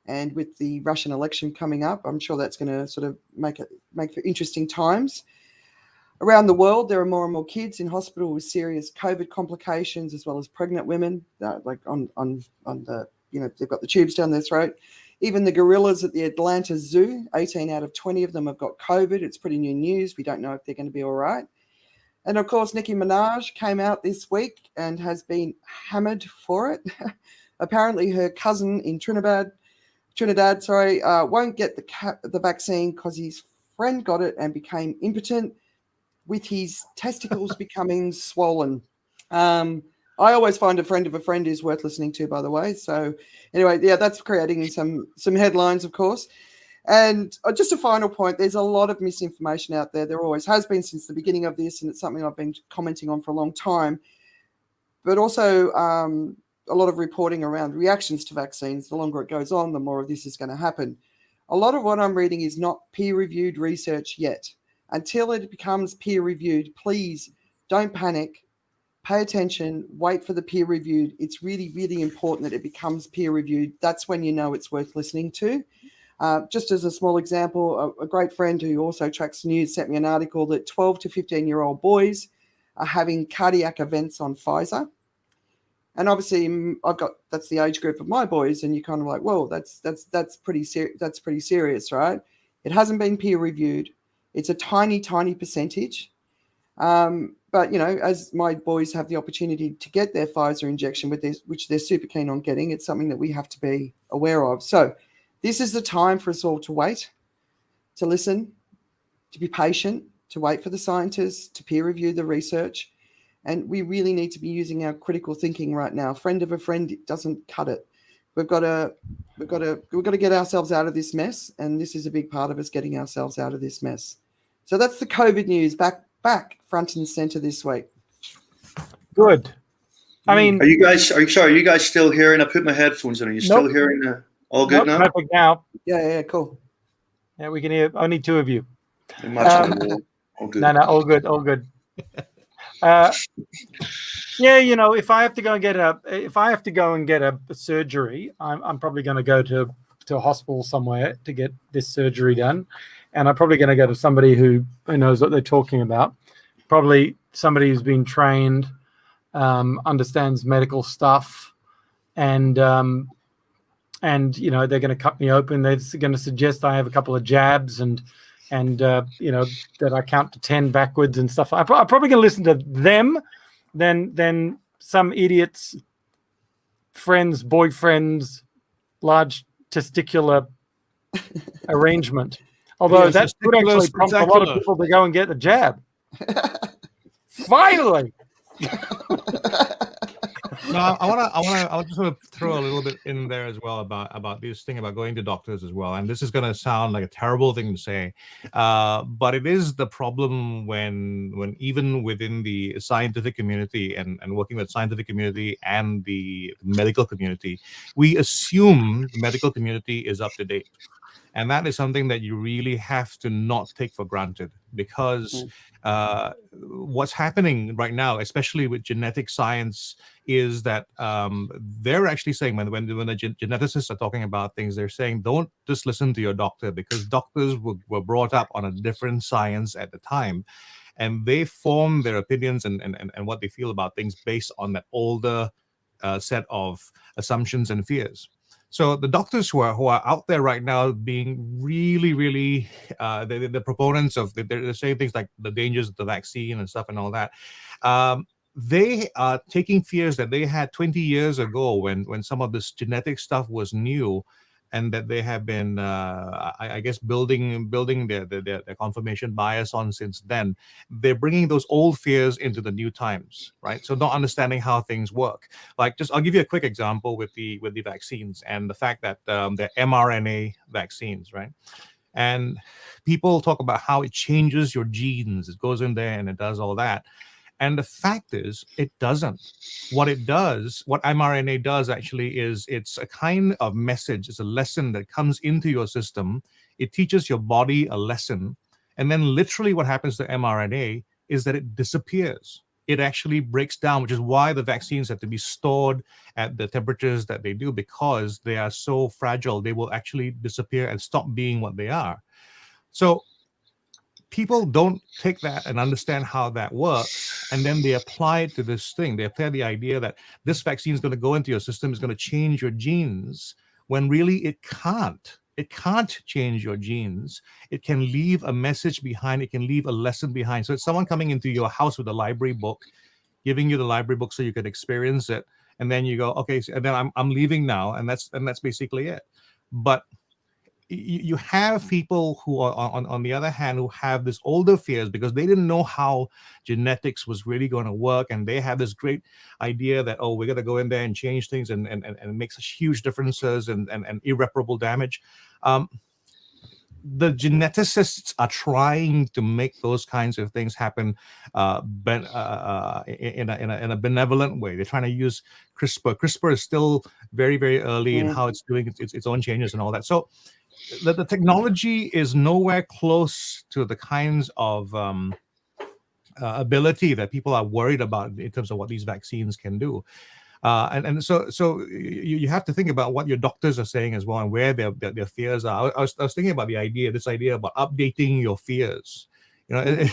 And with the Russian election coming up, I'm sure that's going to sort of make for interesting times. Around the world, there are more and more kids in hospital with serious COVID complications, as well as pregnant women, like on the, they've got the tubes down their throat. Even the gorillas at the Atlanta Zoo, 18 out of 20 of them have got COVID. It's pretty new news. We don't know if they're going to be all right. And of course, Nicki Minaj came out this week and has been hammered for it. Apparently, her cousin in Trinidad, won't get the vaccine because his friend got it and became impotent, with his testicles becoming swollen. I always find a friend of a friend is worth listening to, by the way. So anyway, yeah, that's creating some headlines, of course. And just a final point, there's a lot of misinformation out there. There always has been since the beginning of this, and it's something I've been commenting on for a long time. But also a lot of reporting around reactions to vaccines. The longer it goes on, the more of this is going to happen. A lot of what I'm reading is not peer-reviewed research yet. Until it becomes peer-reviewed, please don't panic. Pay attention. Wait for the peer-reviewed. It's really, really important that it becomes peer-reviewed. That's when you know it's worth listening to. Just as a small example, a great friend who also tracks the news sent me an article that 12 to 15-year-old boys are having cardiac events on Pfizer. And obviously, that's the age group of my boys, and you're kind of like, whoa, that's pretty serious, right? It hasn't been peer reviewed. It's a tiny percentage, but as my boys have the opportunity to get their Pfizer injection which they're super keen on getting, it's something that we have to be aware of. So, this is the time for us all to wait, to listen, to be patient, to wait for the scientists to peer review the research. And we really need to be using our critical thinking right now. Friend of a friend doesn't cut it. We've got to get ourselves out of this mess, and this is a big part of us getting ourselves out of this mess. So that's the COVID news back front and center this week. Good. I mean, are you guys still hearing? I put my headphones in. Are you still hearing? All good now? Perfect now. Yeah, cool. Yeah, we can hear only two of you. All good. No, all good. Yeah, if I have to go and get a surgery, I'm probably going to go to a hospital somewhere to get this surgery done, and I'm probably going to go to somebody who knows what they're talking about. Probably somebody who's been trained, understands medical stuff, and they're going to cut me open. They're going to suggest I have a couple of jabs and that I count to 10 backwards and stuff. I'm probably going to listen to them than some idiots friend's boyfriend's large testicular arrangement. Although Yes, that could actually prompt a lot of people to go and get the jab. Finally. No, I just want to throw a little bit in there as well about this thing about going to doctors as well. And this is going to sound like a terrible thing to say, but it is the problem when even within the scientific community and working with scientific community and the medical community, we assume the medical community is up to date. And that is something that you really have to not take for granted, because what's happening right now, especially with genetic science, is that they're actually saying when the geneticists are talking about things, they're saying don't just listen to your doctor, because doctors were brought up on a different science at the time, and they form their opinions and what they feel about things based on that older set of assumptions and fears. So the doctors who are out there right now being really, really the proponents of, they're saying things like the dangers of the vaccine and stuff and all that. They are taking fears that they had 20 years ago when some of this genetic stuff was new, and that they have been, I guess, building their confirmation bias on since then. They're bringing those old fears into the new times, right? So not understanding how things work. Like, I'll give you a quick example with the vaccines and the fact that they're mRNA vaccines, right? And people talk about how it changes your genes. It goes in there and it does all that. And the fact is, it doesn't. What it does, what mRNA does actually is it's a kind of message. It's a lesson that comes into your system. It teaches your body a lesson. And then literally what happens to mRNA is that it disappears. It actually breaks down, which is why the vaccines have to be stored at the temperatures that they do, because they are so fragile. They will actually disappear and stop being what they are. So people don't take that and understand how that works, and then they apply it to this thing. They apply the idea that this vaccine is going to go into your system, is going to change your genes, when really it can't. It can't change your genes. It can leave a message behind. It can leave a lesson behind. So it's someone coming into your house with a library book, giving you the library book so you can experience it, and then you go, okay, and then I'm leaving now, and that's basically it. But you have people who are on the other hand who have this older fears because they didn't know how genetics was really going to work, and they have this great idea that, oh, we're going to go in there and change things and make such huge differences and irreparable damage. The geneticists are trying to make those kinds of things happen in a benevolent way. They're trying to use CRISPR. CRISPR is still very, very early in how it's doing its own changes and all that. So the technology is nowhere close to the kinds of ability that people are worried about in terms of what these vaccines can do. And so you have to think about what your doctors are saying as well, and where their fears are. I was thinking about this idea about updating your fears. You know,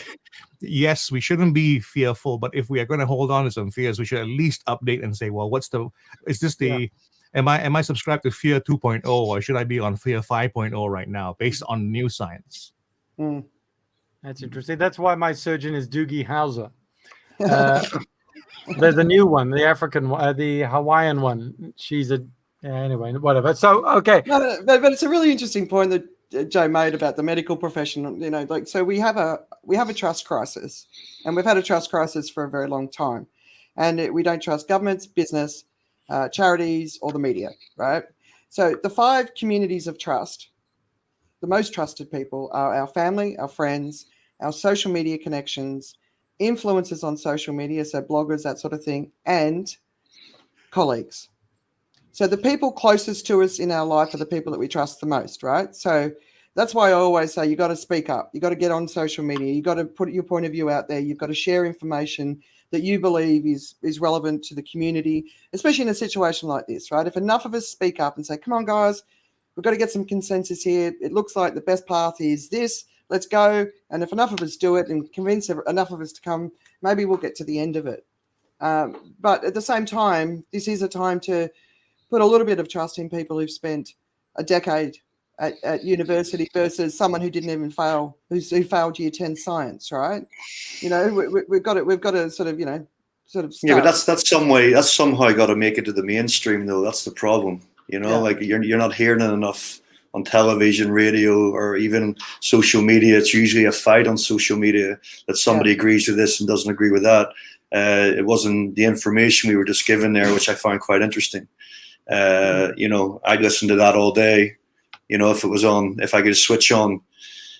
yes, we shouldn't be fearful, but if we are going to hold on to some fears, we should at least update and say, well, am I subscribed to fear 2.0, or should I be on fear 5.0 right now based on new science? That's interesting. That's why my surgeon is Doogie Howser. There's a new one, the African one, the Hawaiian one. She's anyway, whatever. So, okay. No, but it's a really interesting point that Joe made about the medical profession. You know, like, so we have a trust crisis, and we've had a trust crisis for a very long time, and we don't trust governments, business, charities, or the media, right? So the 5 communities of trust, the most trusted people are our family, our friends, our social media connections, influencers on social media, so bloggers, that sort of thing, and colleagues. So the people closest to us in our life are the people that we trust the most, right? So that's why I always say you got to speak up. You got to get on social media. You got to put your point of view out there. You've got to share information that you believe is relevant to the community, especially in a situation like this, right? If enough of us speak up and say, come on, guys, we've got to get some consensus here. It looks like the best path is this. Let's go. And if enough of us do it and convince enough of us to come, maybe we'll get to the end of it. But at the same time, this is a time to put a little bit of trust in people who've spent a decade at university versus someone who didn't even fail, who failed year 10 science, right? You know, we've got to sort of, you know, sort of Yeah, stuff. but that's somehow got to make it to the mainstream, though. That's the problem. Like you're not hearing it enough on television, radio, or even social media. It's usually a fight on social media that somebody agrees with this and doesn't agree with that. It wasn't the information we were just given there, which I found quite interesting. I'd listen to that all day. If I could switch on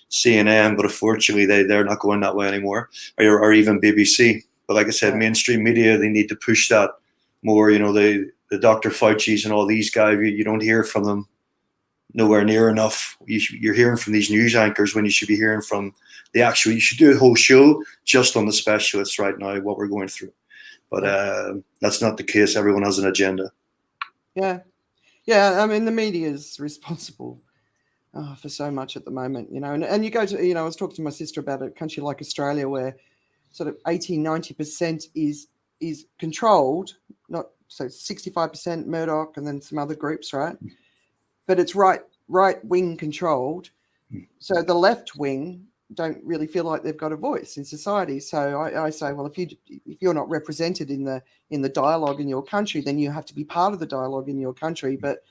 CNN, but unfortunately they're not going that way anymore, or even BBC. But like I said, mainstream media, they need to push that more. The Dr. Fauci's and all these guys, you don't hear from them nowhere near enough. You're hearing from these news anchors when you should be hearing from you should do a whole show just on the specialists right now, what we're going through. But that's not the case. Everyone has an agenda. Yeah. I mean, the media is responsible for so much at the moment, and you go to, I was talking to my sister about a country like Australia where sort of 80-90% is controlled, not so 65% Murdoch and then some other groups, right? But it's right wing controlled. So the left wing don't really feel like they've got a voice in society. So I say, well, if you're not represented in the dialogue in your country, then you have to be part of the dialogue in your country. But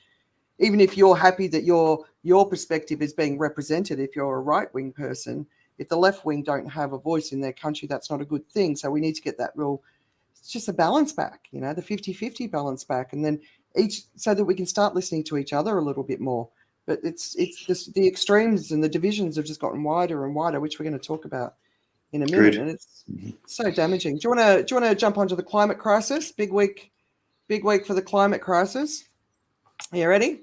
even if you're happy that your perspective is being represented, if you're a right wing person, if the left wing don't have a voice in their country, that's not a good thing. So we need to get that it's just a balance back, the 50-50 balance back, and then so that we can start listening to each other a little bit more. But it's just the extremes and the divisions have just gotten wider and wider, which we're going to talk about in a minute. And it's so damaging. Do you want to jump onto the climate crisis? Big week for the climate crisis. Are you ready?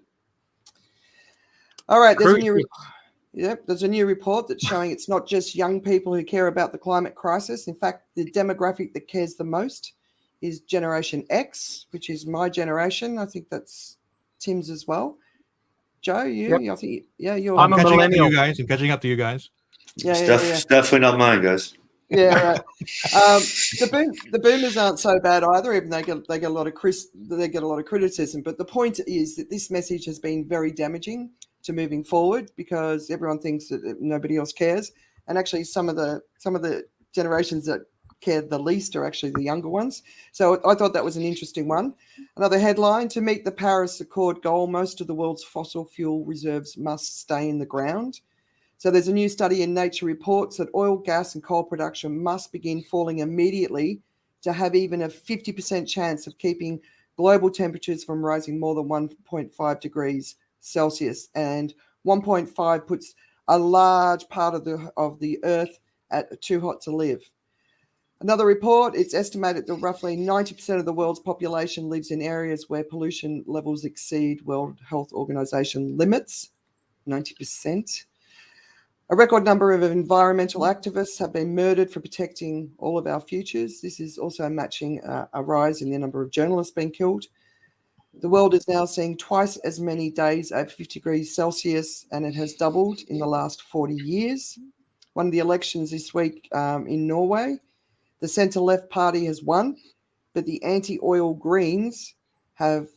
All right. There's a new report that's showing it's not just young people who care about the climate crisis. In fact, the demographic that cares the most is Generation X, which is my generation. I think that's Tim's as well. Joe, you? Yep. I think, you're. I'm a millennial. I'm catching up to you guys. It's definitely not mine, guys. Yeah, right. The boomers aren't so bad either, even they get a lot of criticism. But the point is that this message has been very damaging to moving forward because everyone thinks that nobody else cares, and actually some of the generations that care the least are actually the younger ones. So I thought that was an interesting one. Another headline: to meet the Paris Accord goal, most of the world's fossil fuel reserves must stay in the ground. So there's a new study in Nature reports that oil, gas and coal production must begin falling immediately to have even a 50% chance of keeping global temperatures from rising more than 1.5 degrees Celsius. And 1.5 puts a large part of the Earth at too hot to live. Another report, it's estimated that roughly 90% of the world's population lives in areas where pollution levels exceed World Health Organization limits, 90%. A record number of environmental activists have been murdered for protecting all of our futures. This is also matching a rise in the number of journalists being killed. The world is now seeing twice as many days over 50 degrees Celsius, and it has doubled in the last 40 years. One of the elections this week in Norway, the centre-left party has won, but the anti-oil Greens have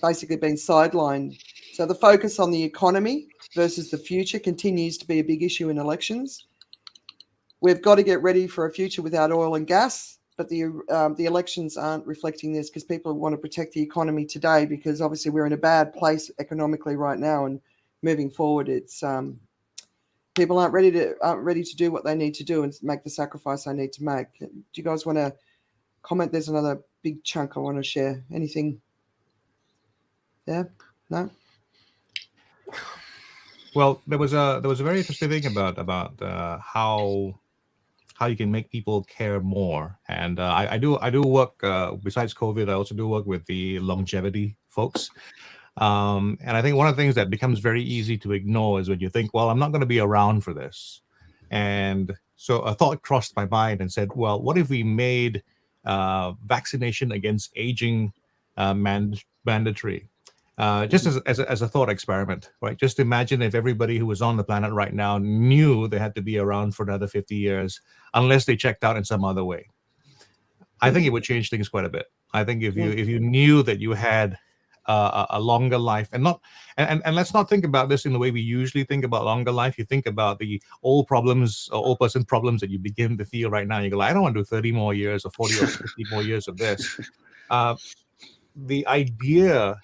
basically been sidelined. So the focus on the economy versus the future continues to be a big issue in elections. We've got to get ready for a future without oil and gas, but the elections aren't reflecting this because people want to protect the economy today because obviously we're in a bad place economically right now, and moving forward, it's people aren't ready to do what they need to do and make the sacrifice they need to make. Do you guys want to comment? There's another big chunk I want to share. Anything? Yeah? No? Well, there was a very interesting thing about how you can make people care more, and I do work besides COVID. I also do work with the longevity folks, and I think one of the things that becomes very easy to ignore is when you think, well, I'm not going to be around for this, and so a thought crossed my mind and said, well, what if we made vaccination against aging mandatory? Just as a thought experiment, right? Just imagine if everybody who was on the planet right now knew they had to be around for another 50 years unless they checked out in some other way. I think it would change things quite a bit. I think if you knew that you had a longer life, and let's not think about this in the way we usually think about longer life. You think about the old problems, or old person problems that you begin to feel right now. You go, like, I don't want to do 30 more years or 40 or 50 more years of this. The idea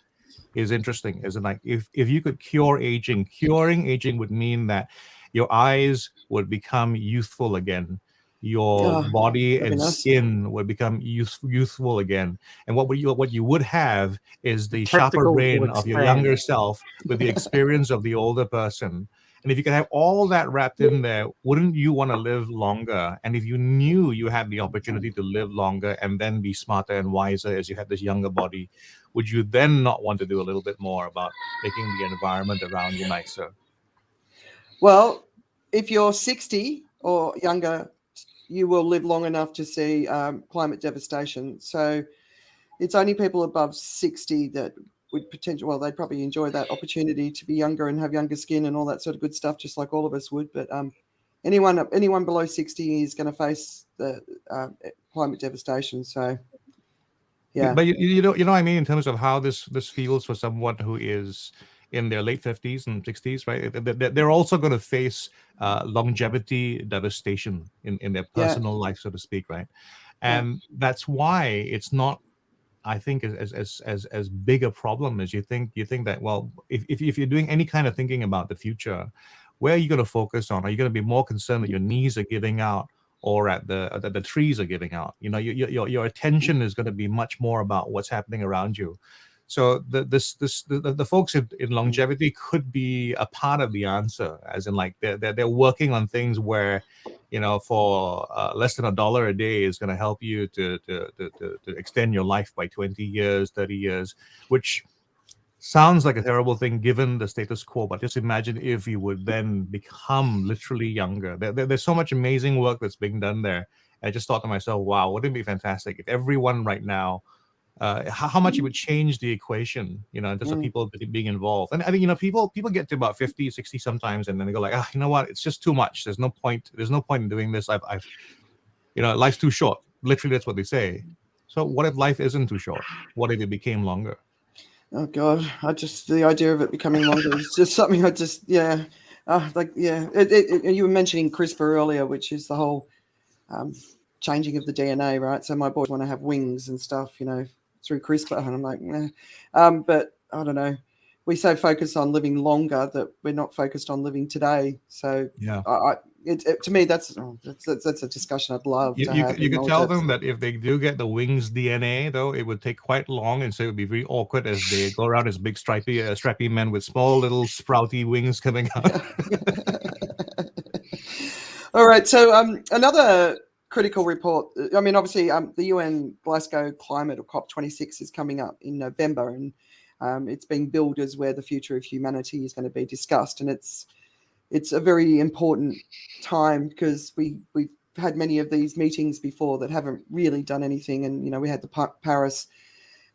is interesting, isn't it? Like, if you could cure aging, curing aging would mean that your eyes would become youthful again. Your body and skin would become youthful again. And what you would have is the sharper brain of your younger self with the experience of the older person. And if you could have all that wrapped in there, wouldn't you want to live longer? And if you knew you had the opportunity to live longer and then be smarter and wiser as you had this younger body, would you then not want to do a little bit more about making the environment around you nicer? Well, if you're 60 or younger, you will live long enough to see climate devastation. So it's only people above 60 that would potentially, well, they'd probably enjoy that opportunity to be younger and have younger skin and all that sort of good stuff, just like all of us would. But anyone below 60 is going to face the climate devastation. So, yeah. But you know what I mean, in terms of how this feels for someone who is in their late 50s and 60s, right? They're also going to face longevity devastation in their personal life, so to speak, right? And that's why it's not, I think, as big a problem as you think. You think that, well, if you're doing any kind of thinking about the future, where are you going to focus on? Are you going to be more concerned that your knees are giving out, or at the trees are giving out? You know, your attention is going to be much more about what's happening around you. So the folks in longevity could be a part of the answer, as in, like, they're working on things where, you know, for less than $1 a day is going to help you to extend your life by 20 years, 30 years, which sounds like a terrible thing given the status quo. But just imagine if you would then become literally younger. There's so much amazing work that's being done there. I just thought to myself, wow, wouldn't it be fantastic if everyone right now, how much it would change the equation, you know, in terms of people being involved. And I think, you know, people get to about 50, 60 sometimes, and then they go like, you know what, it's just too much. There's no point in doing this. I've you know, life's too short. Literally, that's what they say. So what if life isn't too short? What if it became longer? Oh God, the idea of it becoming longer is just something you were mentioning CRISPR earlier, which is the whole changing of the DNA, right? So my boys want to have wings and stuff, you know, through CRISPR, and I'm like, but I don't know. We so focus on living longer that we're not focused on living today. So yeah, to me, that's a discussion I'd love to have. You could tell them that if they do get the wings DNA, though, it would take quite long, and so it would be very awkward as they go around as big strappy men with small little sprouty wings coming out. All right, so another critical report. I mean, obviously, the UN Glasgow Climate, or COP26, is coming up in November, and it's being billed as where the future of humanity is going to be discussed. And it's a very important time because we've had many of these meetings before that haven't really done anything. And, you know, we had the Paris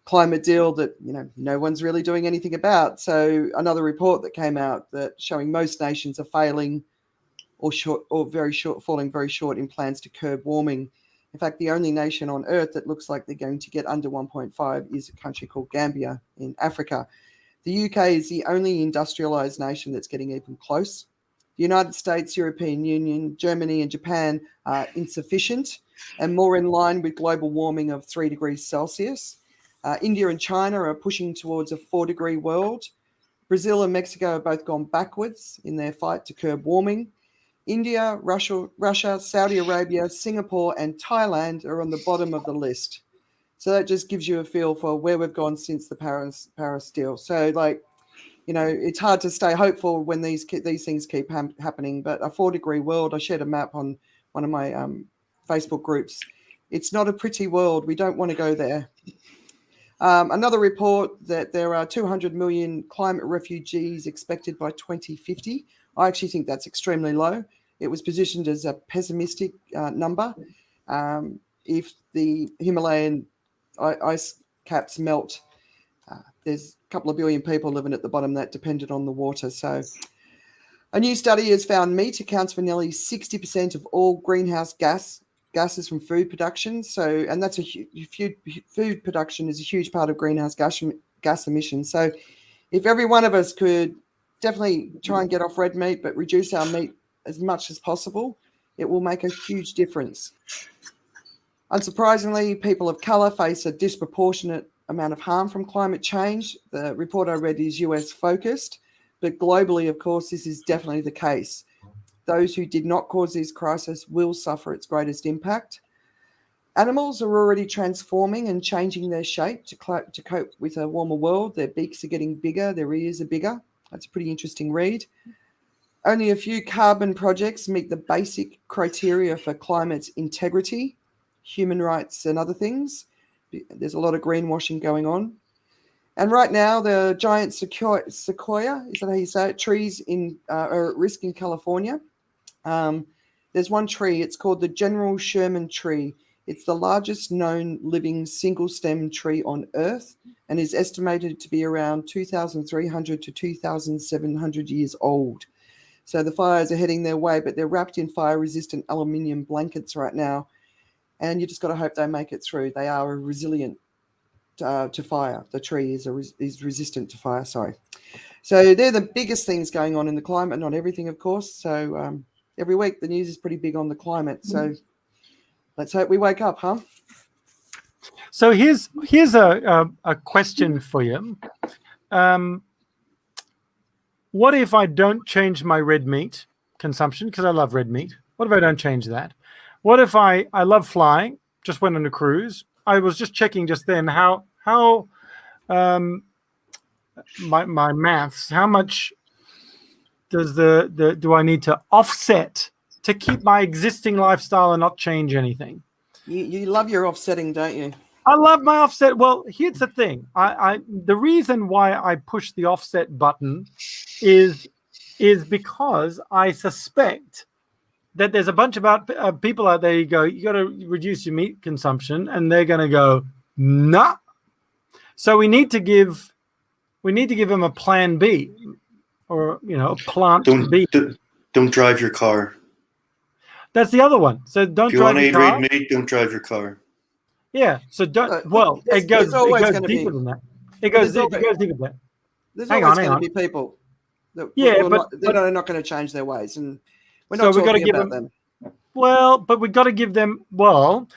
climate deal that, you know, no one's really doing anything about. So another report that came out that showing most nations are failing falling very short in plans to curb warming. In fact, the only nation on Earth that looks like they're going to get under 1.5 is a country called Gambia in Africa. The UK is the only industrialized nation that's getting even close. The United States, European Union, Germany, and Japan are insufficient and more in line with global warming of 3 degrees Celsius. India and China are pushing towards a 4-degree world. Brazil and Mexico have both gone backwards in their fight to curb warming. India, Russia, Saudi Arabia, Singapore, and Thailand are on the bottom of the list. So that just gives you a feel for where we've gone since the Paris deal. So, like, you know, it's hard to stay hopeful when these things keep happening. But a 4-degree world, I shared a map on one of my Facebook groups. It's not a pretty world. We don't want to go there. Another report that there are 200 million climate refugees expected by 2050. I actually think that's extremely low. It was positioned as a pessimistic number. If the Himalayan ice caps melt, there's a couple of billion people living at the bottom that depended on the water. So a new study has found meat accounts for nearly 60% of all greenhouse gases from food production. So, and that's food production is a huge part of greenhouse gas emissions. So if every one of us could definitely try and get off red meat, but reduce our meat as much as possible, it will make a huge difference. Unsurprisingly, people of colour face a disproportionate amount of harm from climate change. The report I read is US focused, but globally, of course, this is definitely the case. Those who did not cause this crisis will suffer its greatest impact. Animals are already transforming and changing their shape to cope with a warmer world. Their beaks are getting bigger, their ears are bigger. That's a pretty interesting read. Only a few carbon projects meet the basic criteria for climate integrity, human rights and other things. There's a lot of greenwashing going on. And right now, the giant sequoia, is that how you say it, trees are at risk in California. There's one tree, it's called the General Sherman tree. It's the largest known living single-stem tree on Earth and is estimated to be around 2,300 to 2,700 years old. So the fires are heading their way, but they're wrapped in fire-resistant aluminium blankets right now. And you just got to hope they make it through. They are resilient to fire. The tree is resistant to fire, sorry. So they're the biggest things going on in the climate, not everything, of course. So every week the news is pretty big on the climate. So let's hope we wake up, huh? So here's a question for you. What if I don't change my red meat consumption, because I love red meat? What if I don't change that? What if I love flying, just went on a cruise. I was just checking just then how my maths, how much does do I need to offset to keep my existing lifestyle and not change anything? You love your offsetting, don't you? I love my offset. Well, here's the thing. The reason why I push the offset button is because I suspect that there's a bunch of people out there. You got to reduce your meat consumption, and they're going to go, nah. So we need to give them a plan B, or a plant B. Don't drive your car. That's the other one. So don't drive your car. If you want to eat red meat, don't drive your car. Yeah. So don't. Well, it goes deeper than that. It goes deeper than that. There's always going to be people that they're not going to change their ways, and we're not talking about them. Well, but we've got to give them. Well,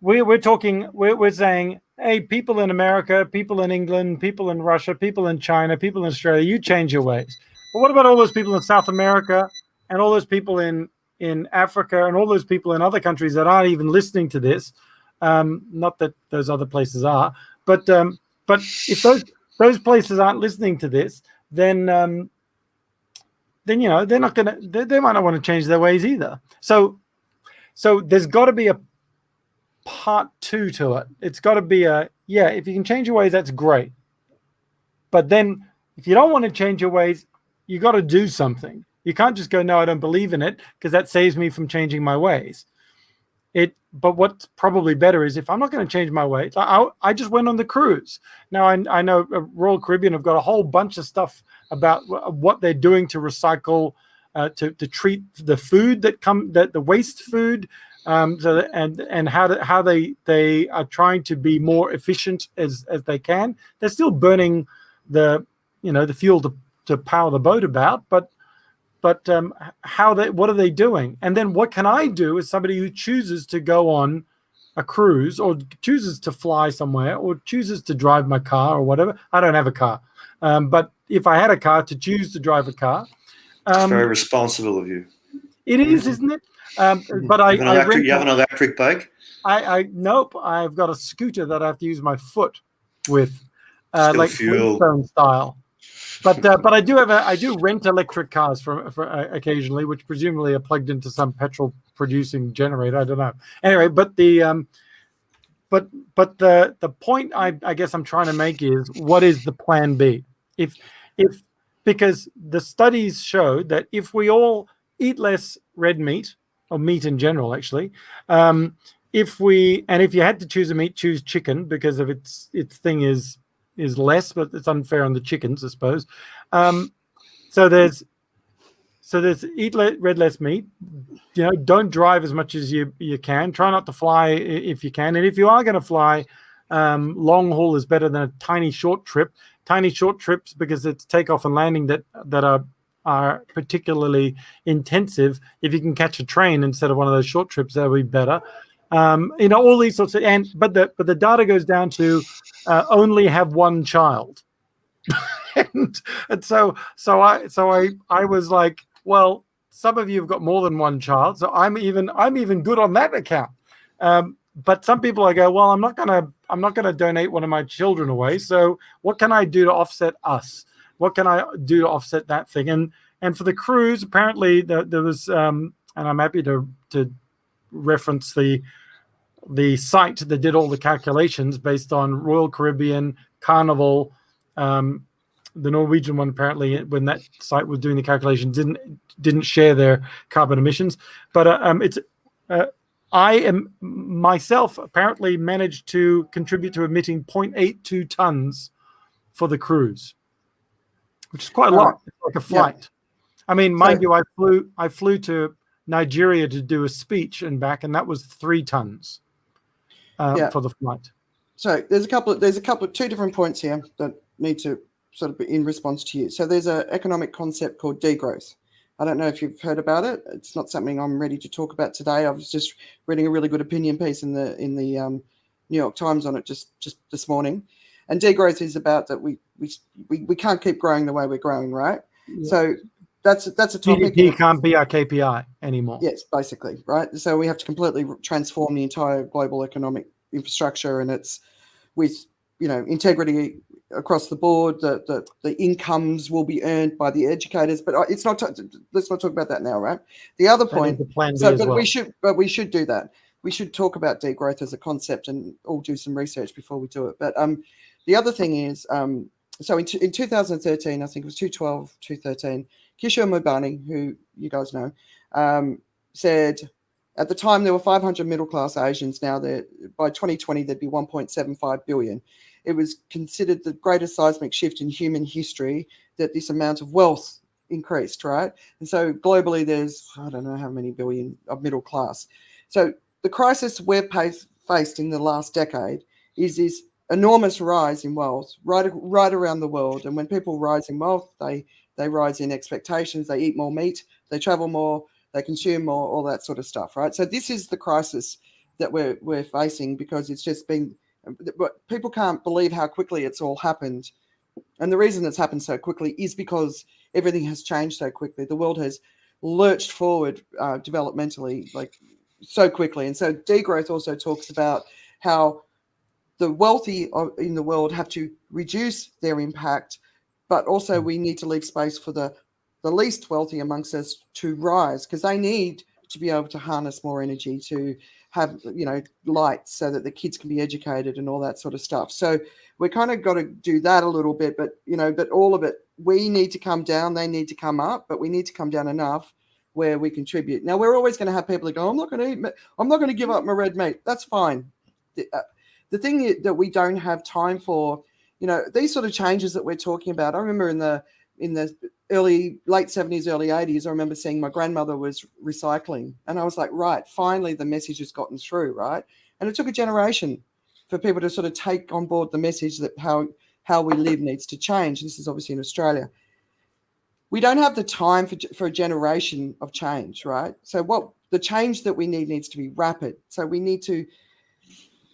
we're talking. We're saying, hey, people in America, people in England, people in Russia, people in China, people in Australia, you change your ways. But what about all those people in South America and all those people in Africa and all those people in other countries that aren't even listening to this? Not that those other places are, but if those places aren't listening to this, then they're not gonna. They might not want to change their ways either. So there's got to be a part two to it. It's got to be if you can change your ways, that's great. But then if you don't want to change your ways, you got to do something. You can't just go, no, I don't believe in it, because that saves me from changing my ways. But what's probably better is if I'm not going to change my ways, I just went on the cruise. Now I know Royal Caribbean have got a whole bunch of stuff about what they're doing to recycle, to treat the food the waste food, and how they are trying to be more efficient as they can. They're still burning the fuel to power the boat about, but what are they doing? And then what can I do as somebody who chooses to go on a cruise, or chooses to fly somewhere, or chooses to drive my car or whatever? I don't have a car, but if I had a car, to choose to drive a car, it's very responsible of you. It is, isn't it? But you have an electric bike? Nope. I've got a scooter that I have to use my foot with, like fuel Flintstone style. But I do rent electric cars for occasionally, which presumably are plugged into some petrol producing generator. I don't know. Anyway, but the point I guess I'm trying to make is, what is the plan B? Because the studies show that if we all eat less red meat, or meat in general, actually, if you had to choose a meat, choose chicken, because of its thing is less, but it's unfair on the chickens, I suppose. So there's eat less meat. Don't drive as much as you can. Try not to fly if you can, and if you are going to fly, long haul is better than a tiny short trip. Tiny short trips, because it's takeoff and landing that are particularly intensive. If you can catch a train instead of one of those short trips, that would be better. All these sorts of, but the data goes down to only have one child. and so I was like, well, some of you have got more than one child, so I'm even good on that account. But some people, I go, well, I'm not gonna donate one of my children away. So what can I do to offset us? What can I do to offset that thing? And for the cruise, apparently there was, and I'm happy to reference the site that did all the calculations based on Royal Caribbean, Carnival, the Norwegian one. Apparently, when that site was doing the calculation, didn't share their carbon emissions. But I am myself apparently managed to contribute to emitting 0.82 tons for the cruise, which is quite a lot. It's like a flight. Yeah. I mean, mind you, I flew to Nigeria to do a speech and back, and that was 3 tons for the flight. So there's two different points here that need to sort of be in response to you. So there's an economic concept called degrowth. I don't know if you've heard about it. It's not something I'm ready to talk about today. I was just reading a really good opinion piece in the New York Times on it just this morning. And degrowth is about that we can't keep growing the way we're growing, right? Yeah. So that's a topic. GDP can't be our KPI anymore. Yes, basically, right? So we have to completely transform the entire global economic infrastructure, and it's with integrity across the board. The incomes will be earned by the educators, but it's not. Let's not talk about that now, right? The other point. We should do that. We should talk about degrowth as a concept and all do some research before we do it. But the other thing is, so in 2013, I think it was 2012, 2013, Kishore Mubani, who you guys know, said at the time there were 500 middle-class Asians. Now, by 2020, there'd be 1.75 billion. It was considered the greatest seismic shift in human history that this amount of wealth increased, right? And so globally, there's, I don't know how many billion of middle class. So the crisis we've faced in the last decade is this enormous rise in wealth right around the world. And when people rise in wealth, they rise in expectations. They eat more meat, they travel more, they consume more, all that sort of stuff, right? So this is the crisis that we're facing, because it's just been, people can't believe how quickly it's all happened. And the reason it's happened so quickly is because everything has changed so quickly. The world has lurched forward developmentally, like so quickly. And so degrowth also talks about how the wealthy in the world have to reduce their impact, but also we need to leave space for the least wealthy amongst us to rise, because they need to be able to harness more energy, to have lights so that the kids can be educated and all that sort of stuff. So we kind of got to do that a little bit, but all of it, we need to come down, they need to come up, but we need to come down enough where we contribute. Now, we're always going to have people that go, I'm not going to give up my red meat. That's fine. The thing that we don't have time for, these sort of changes that we're talking about. I remember in the late 70s, early 80s, I remember seeing my grandmother was recycling, and I was like, right, finally the message has gotten through, right? And it took a generation for people to sort of take on board the message that how we live needs to change. This is obviously in Australia. We don't have the time for a generation of change, right? So what the change that we need needs to be rapid. So we need to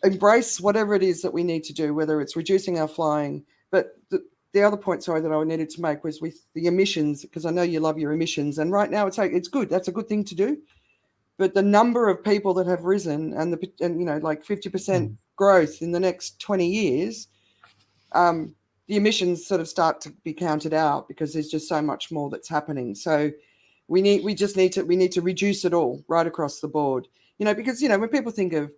embrace whatever it is that we need to do, whether it's reducing our flying. But the other point, sorry, that I needed to make was with the emissions, because I know you love your emissions, and right now it's good. That's a good thing to do. But the number of people that have risen and like 50% growth in the next 20 years, the emissions sort of start to be counted out, because there's just so much more that's happening. So we need to reduce it all right across the board. Because when people think of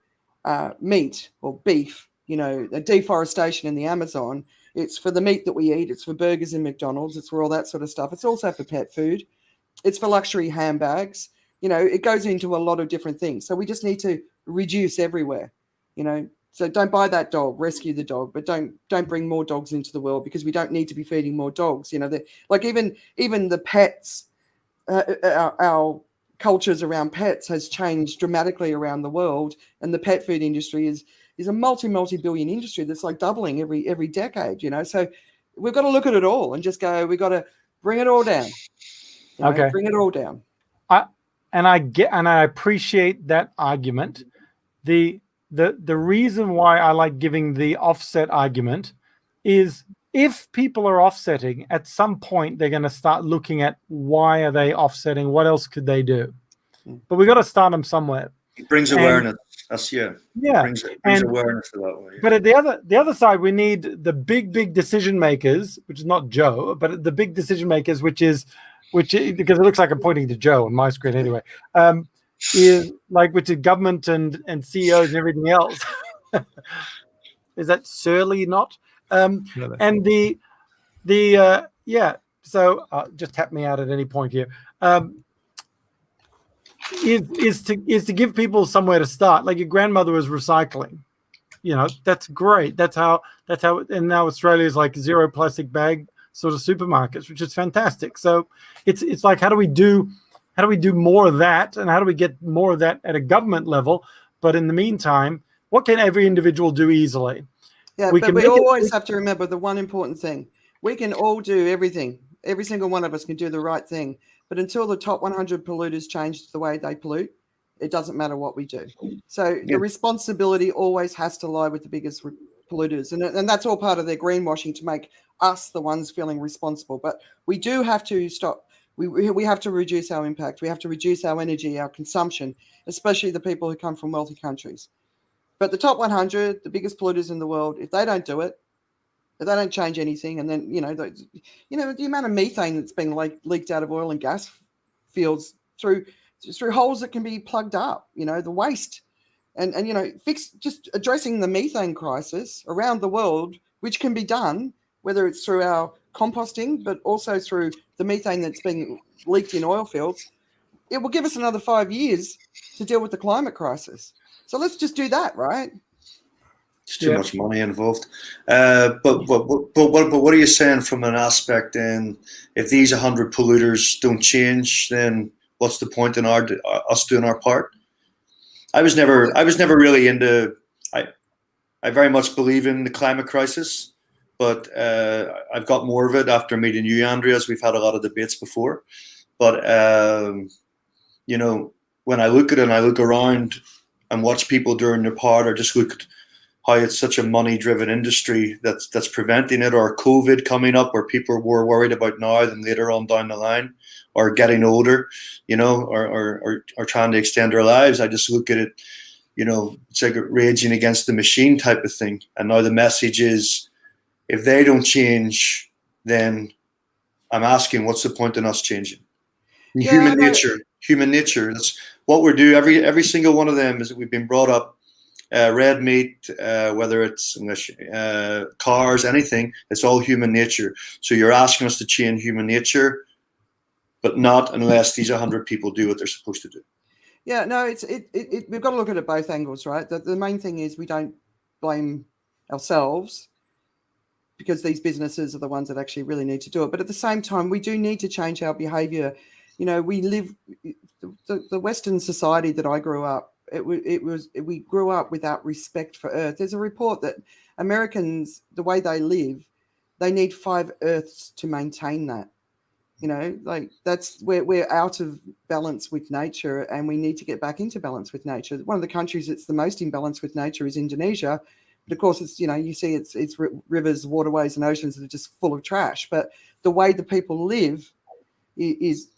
meat or beef, the deforestation in the Amazon, it's for the meat that we eat, it's for burgers in McDonald's, it's for all that sort of stuff. It's also for pet food, it's for luxury handbags. It goes into a lot of different things. So we just need to reduce everywhere. So don't buy that dog, rescue the dog, but don't bring more dogs into the world, because we don't need to be feeding more dogs. Like even the pets, our cultures around pets has changed dramatically around the world, and the pet food industry is a multi-billion industry that's like doubling every decade, you know. So we've got to look at it all and just go, we've got to bring it all down. You know, Okay. bring it all down. I appreciate that argument. The reason why I like giving the offset argument is if people are offsetting, at some point they're going to start looking at why are they offsetting? What else could they do? But we got to start them somewhere. It brings awareness. It brings awareness to that way. But at the other side, we need the big decision makers, which is not Joe, but the big decision makers, which is because it looks like I'm pointing to Joe on my screen anyway. Is like which is government and CEOs and everything else. Is that surly not? And so just tap me out at any point here. Is to give people somewhere to start. Like your grandmother was recycling, you know, that's great. That's how. And now Australia is like zero plastic bag sort of supermarkets, which is fantastic. So it's like how do we do more of that, and how do we get more of that at a government level? But in the meantime, what can every individual do easily? Yeah, but we always have to remember the one important thing. We can all do everything. Every single one of us can do the right thing. But until the top 100 polluters change the way they pollute, it doesn't matter what we do. So the responsibility always has to lie with the biggest polluters. And that's all part of their greenwashing to make us the ones feeling responsible. But we do have to stop. We have to reduce our impact. We have to reduce our energy, our consumption, especially the people who come from wealthy countries. But the top 100, the biggest polluters in the world, if they don't do it, if they don't change anything, and then, the amount of methane that's being leaked out of oil and gas fields through holes that can be plugged up, the waste, and just addressing the methane crisis around the world, which can be done, whether it's through our composting, but also through the methane that's being leaked in oil fields, it will give us another 5 years to deal with the climate crisis. So let's just do that, right? It's too much money involved. But what are you saying from an aspect then? If these 100 polluters don't change, then what's the point in us doing our part? I was never really into. I very much believe in the climate crisis, but I've got more of it after meeting you, Andrea, as we've had a lot of debates before. But when I look at it and I look around and watch people doing their part, or just look at how it's such a money-driven industry that's preventing it, or COVID coming up where people were worried about now than later on down the line, or getting older, or trying to extend their lives. I just look at it, it's like a raging against the machine type of thing. And now the message is, if they don't change, then I'm asking, what's the point in us changing? Human nature. That's what we're doing. Every single one of them is that we've been brought up. Red meat, whether it's cars, anything, it's all human nature. So you're asking us to change human nature, but not unless these 100 people do what they're supposed to do. Yeah, no, we've got to look at it both angles, right? The main thing is we don't blame ourselves, because these businesses are the ones that actually really need to do it. But at the same time, we do need to change our behavior. We live the Western society that I grew up. We grew up without respect for Earth. There's a report that Americans, the way they live, they need 5 Earths to maintain that. That's where we're out of balance with nature, and we need to get back into balance with nature. One of the countries that's the most in balance with nature is Indonesia. But of course, it's, you see it's rivers, waterways, and oceans that are just full of trash. But the way the people live is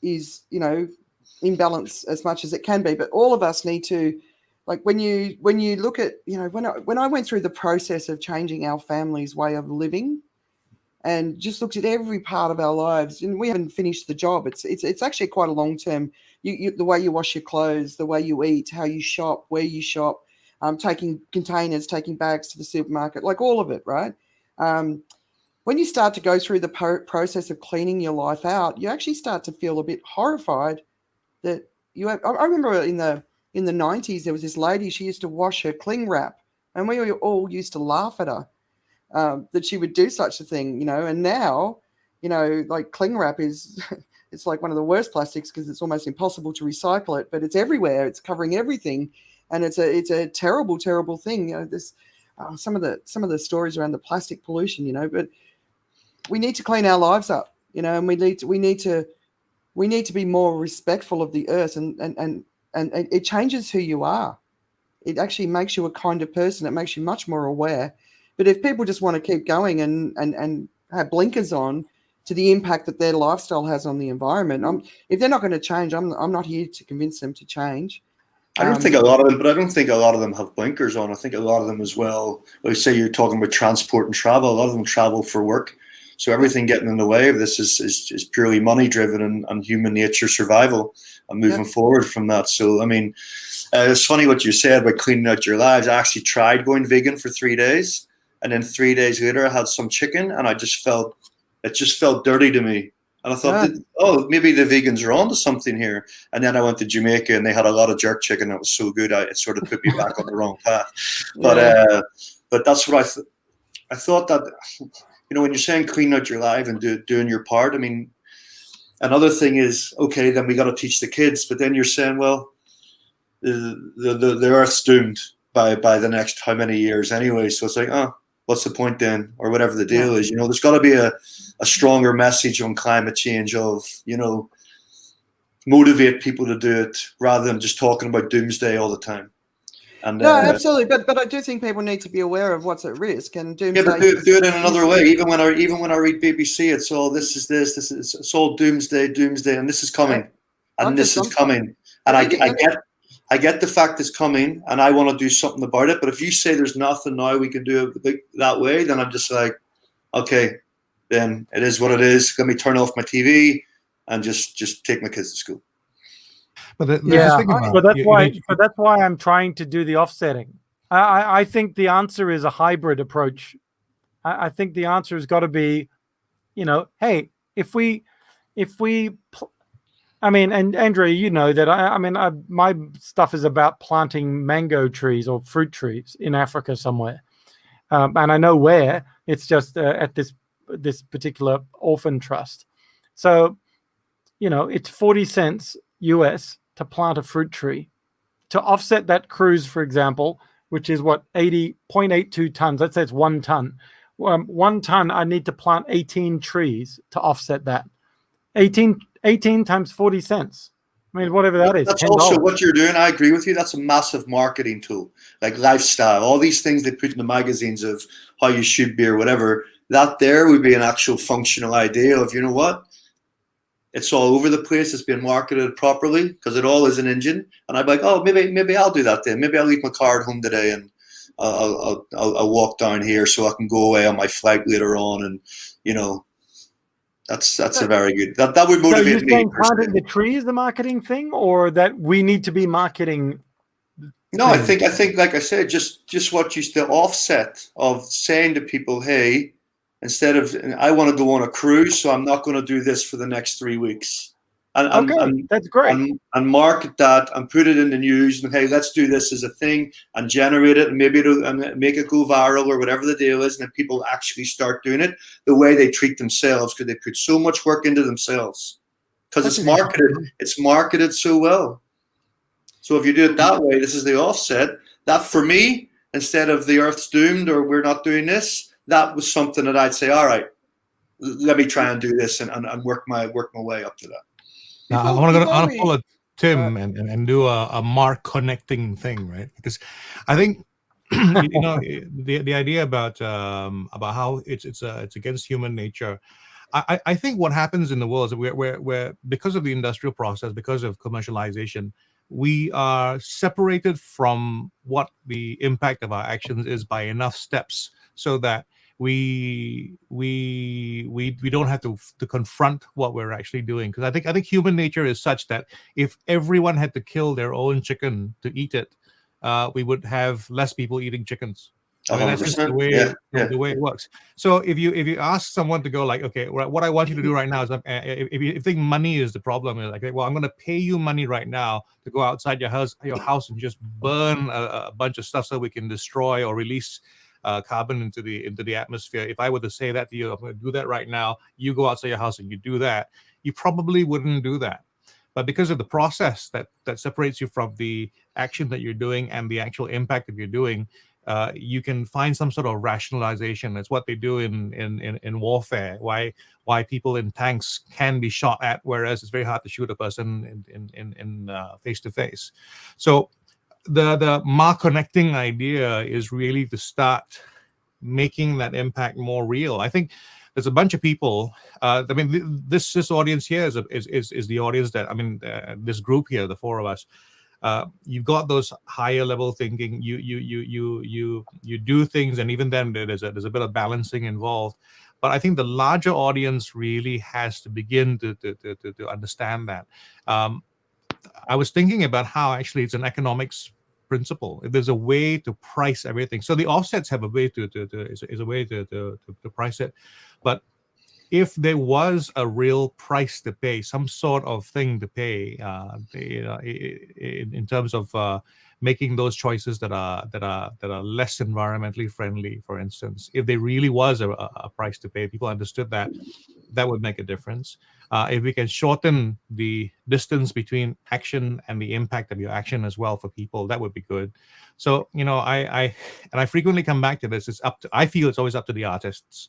in balance as much as it can be. But all of us need to, like, when you look at, when I went through the process of changing our family's way of living, and just looked at every part of our lives, and we haven't finished the job. It's actually quite a long term. The way you wash your clothes, the way you eat, how you shop, where you shop, taking containers, taking bags to the supermarket, like all of it, right? When you start to go through the process of cleaning your life out, you actually start to feel a bit horrified that you have. I remember in the 90s, there was this lady, she used to wash her cling wrap, and we all used to laugh at her that she would do such a thing, and now, like cling wrap is, it's like one of the worst plastics because it's almost impossible to recycle it, but it's everywhere. It's covering everything. And it's a terrible, terrible thing. some of the stories around the plastic pollution, but we need to clean our lives up, and we need to be more respectful of the earth, and it changes who you are. It actually makes you a kinder person. It makes you much more aware. But if people just want to keep going and have blinkers on to the impact that their lifestyle has on the environment, if they're not going to change, I'm not here to convince them to change. I don't think a lot of them, but I don't think a lot of them have blinkers on. I think a lot of them as well, like say you're talking about transport and travel, a lot of them travel for work. So everything getting in the way of this is purely money driven and human nature survival and moving forward from that. So, I mean, it's funny what you said about cleaning out your lives. I actually tried going vegan for 3 days. And then 3 days later, I had some chicken and it just felt dirty to me. And I thought, maybe the vegans are onto something here. And then I went to Jamaica and they had a lot of jerk chicken. That was so good. It sort of put me back on the wrong path. But that's what I thought that, when you're saying clean out your life and doing your part, I mean, another thing is, okay, then we got to teach the kids. But then you're saying, well, the Earth's doomed by the next how many years anyway. So it's like, what's the point then? Or whatever the deal is. There's got to be a stronger message on climate change of, motivate people to do it rather than just talking about doomsday all the time. And, no, absolutely, but I do think people need to be aware of what's at risk and doomsday. Yeah, but do it in another way. Even when I read BBC, it's all it's all doomsday, and this is coming, and this is coming, and I get the fact it's coming, and I want to do something about it. But if you say there's nothing now we can do it that way, then I'm just like, okay, then it is what it is. Let me turn off my TV and just take my kids to school. But that's why I'm trying to do the offsetting. I think the answer is a hybrid approach. I think the answer has got to be, hey, if we, I mean, and Andrea, that my stuff is about planting mango trees or fruit trees in Africa somewhere, and I know where. It's just at this particular orphan trust. So, it's 40 cents US to plant a fruit tree. To offset that cruise, for example, which is 0.82 tons. Let's say it's 1 ton. 1 ton, I need to plant 18 trees to offset that. 18 times 40 cents. I mean, whatever that is. That's $10. also what you're doing. I agree with you. That's a massive marketing tool, like lifestyle. All these things they put in the magazines of how you should be or whatever. That there would be an actual functional idea of, what? It's all over the place. It's being marketed properly because it all is an engine. And I'm like, maybe I'll do that then. Maybe I'll leave my car at home today and I'll walk down here so I can go away on my flight later on. And that's a very good. That would motivate me. So you're saying planting the tree is the marketing thing, or that we need to be marketing? No, I think like I said, just what the offset of saying to people, hey. Instead of, I want to go on a cruise, so I'm not going to do this for the next 3 weeks. And that's great. And market that and put it in the news and, hey, let's do this as a thing and generate it and maybe make it go viral or whatever the deal is. And then people actually start doing it the way they treat themselves because they put so much work into themselves because it's marketed so well. So if you do it that way, this is the offset. That for me, instead of the Earth's doomed or we're not doing this, that was something that I'd say, all right, let me try and do this and work my way up to that. Now, I want to pull a Tim and do a Mark connecting thing, right? Because I think the idea about how it's against human nature. I think what happens in the world is we're because of the industrial process, because of commercialization, we are separated from what the impact of our actions is by enough steps so that we don't have to confront what we're actually doing. Because I think human nature is such that if everyone had to kill their own chicken to eat it, we would have less people eating chickens. I mean, that's just the way the way it works. So if you ask someone to go like, okay, what I want you to do right now is, if you think money is the problem, you're like, well, I'm going to pay you money right now to go outside your house and just burn a bunch of stuff so we can destroy or release carbon into the atmosphere. If I were to say that to you, I'm going to do that right now. You go outside your house and you do that. You probably wouldn't do that. But because of the process that separates you from the action that you're doing and the actual impact that you're doing, you can find some sort of rationalization. It's what they do in warfare. Why people in tanks can be shot at, whereas it's very hard to shoot a person in face to face. So the Ma connecting idea is really to start making that impact more real. I think there's a bunch of people. I mean, this audience here is the audience that, I mean, this group here, the four of us. You've got those higher level thinking. You do things, and even then there's a bit of balancing involved. But I think the larger audience really has to begin to understand that. I was thinking about how actually it's an economics principle. If there's a way to price everything, so the offsets have a way is a way to price it. But if there was a real price to pay, some sort of thing to pay, in terms of making those choices that are less environmentally friendly, for instance, if there really was a price to pay, people understood that would make a difference. If we can shorten the distance between action and the impact of your action as well for people, that would be good. So, I frequently come back to this. I feel it's always up to the artists.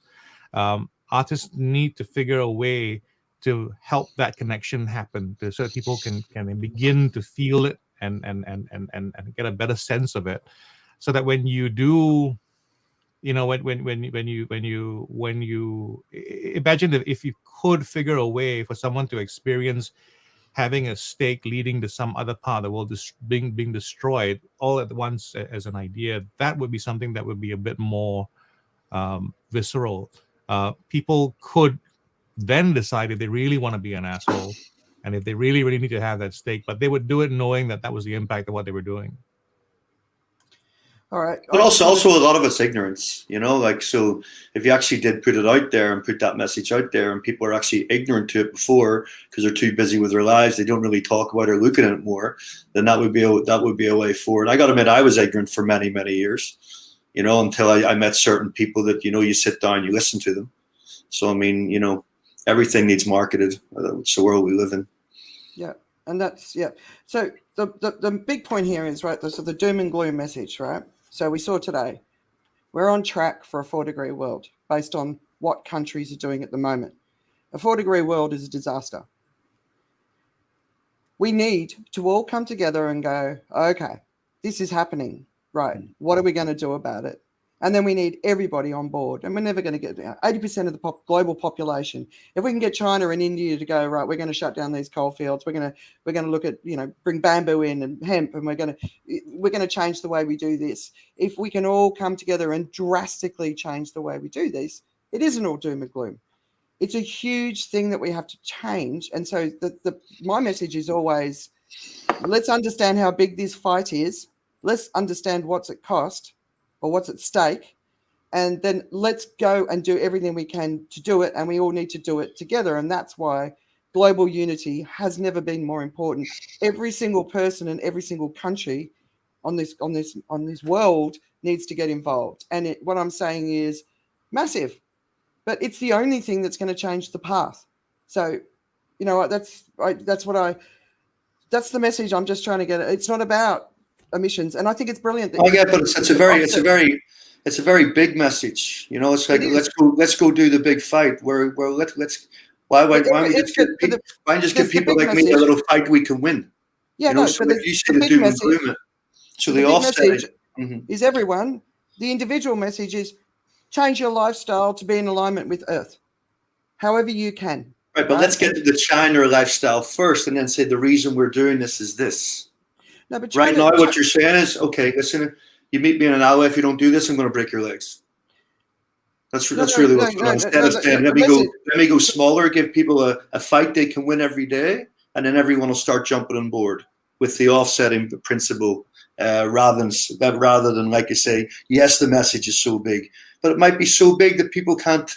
Artists need to figure a way to help that connection happen, so that people can begin to feel it and get a better sense of it, so that when you do, when you imagine if you could figure a way for someone to experience having a stake leading to some other part of the world being destroyed all at once as an idea, that would be something that would be a bit more visceral. People could then decide if they really want to be an asshole and if they really need to have that stake, but they would do it knowing that was the impact of what they were doing. All right. But also a lot of it's ignorance, so if you actually did put it out there and put that message out there and people are actually ignorant to it before because they're too busy with their lives, they don't really talk about it or look at it more, then that would be a way forward. I got to admit, I was ignorant for many, many years, until I met certain people that, you sit down, you listen to them. So, I mean, everything needs marketed. It's the world we live in. Yeah. And that's, yeah. So the big point here is, right, the doom and gloom message, right? So we saw today, we're on track for a 4-degree world based on what countries are doing at the moment. A 4-degree world is a disaster. We need to all come together and go, okay, this is happening, right? What are we going to do about it? And then we need everybody on board. And we're never going to get 80% of the global population. If we can get China and India to go, right, we're going to shut down these coal fields. We're going to look at, bring bamboo in and hemp, and we're going to change the way we do this. If we can all come together and drastically change the way we do this, it isn't all doom and gloom. It's a huge thing that we have to change. And so my message is always, let's understand how big this fight is. Let's understand what's at cost, or what's at stake, and then let's go and do everything we can to do it, and we all need to do it together. And that's why global unity has never been more important. Every single person in every single country on this world needs to get involved. And what I'm saying is massive, but it's the only thing that's going to change the path. So, that's the message I'm just trying to get. It's not about emissions, and I think it's brilliant. But it's a very big message. It's like let's go do the big fight. Why don't we just give people like me a little fight we can win? Yeah, so if you say the doom and gloom it, so the offset is everyone. The individual message is change your lifestyle to be in alignment with Earth, however you can. Right, but let's get to the China lifestyle first, and then say the reason we're doing this is this. No, but right now, what you're saying is, okay, listen, you meet me in an hour. If you don't do this, I'm going to break your legs. That's really what's going on. Instead of saying, let me go smaller, give people a fight they can win every day, and then everyone will start jumping on board with the offsetting principle, rather than like you say, yes, the message is so big, but it might be so big that people can't.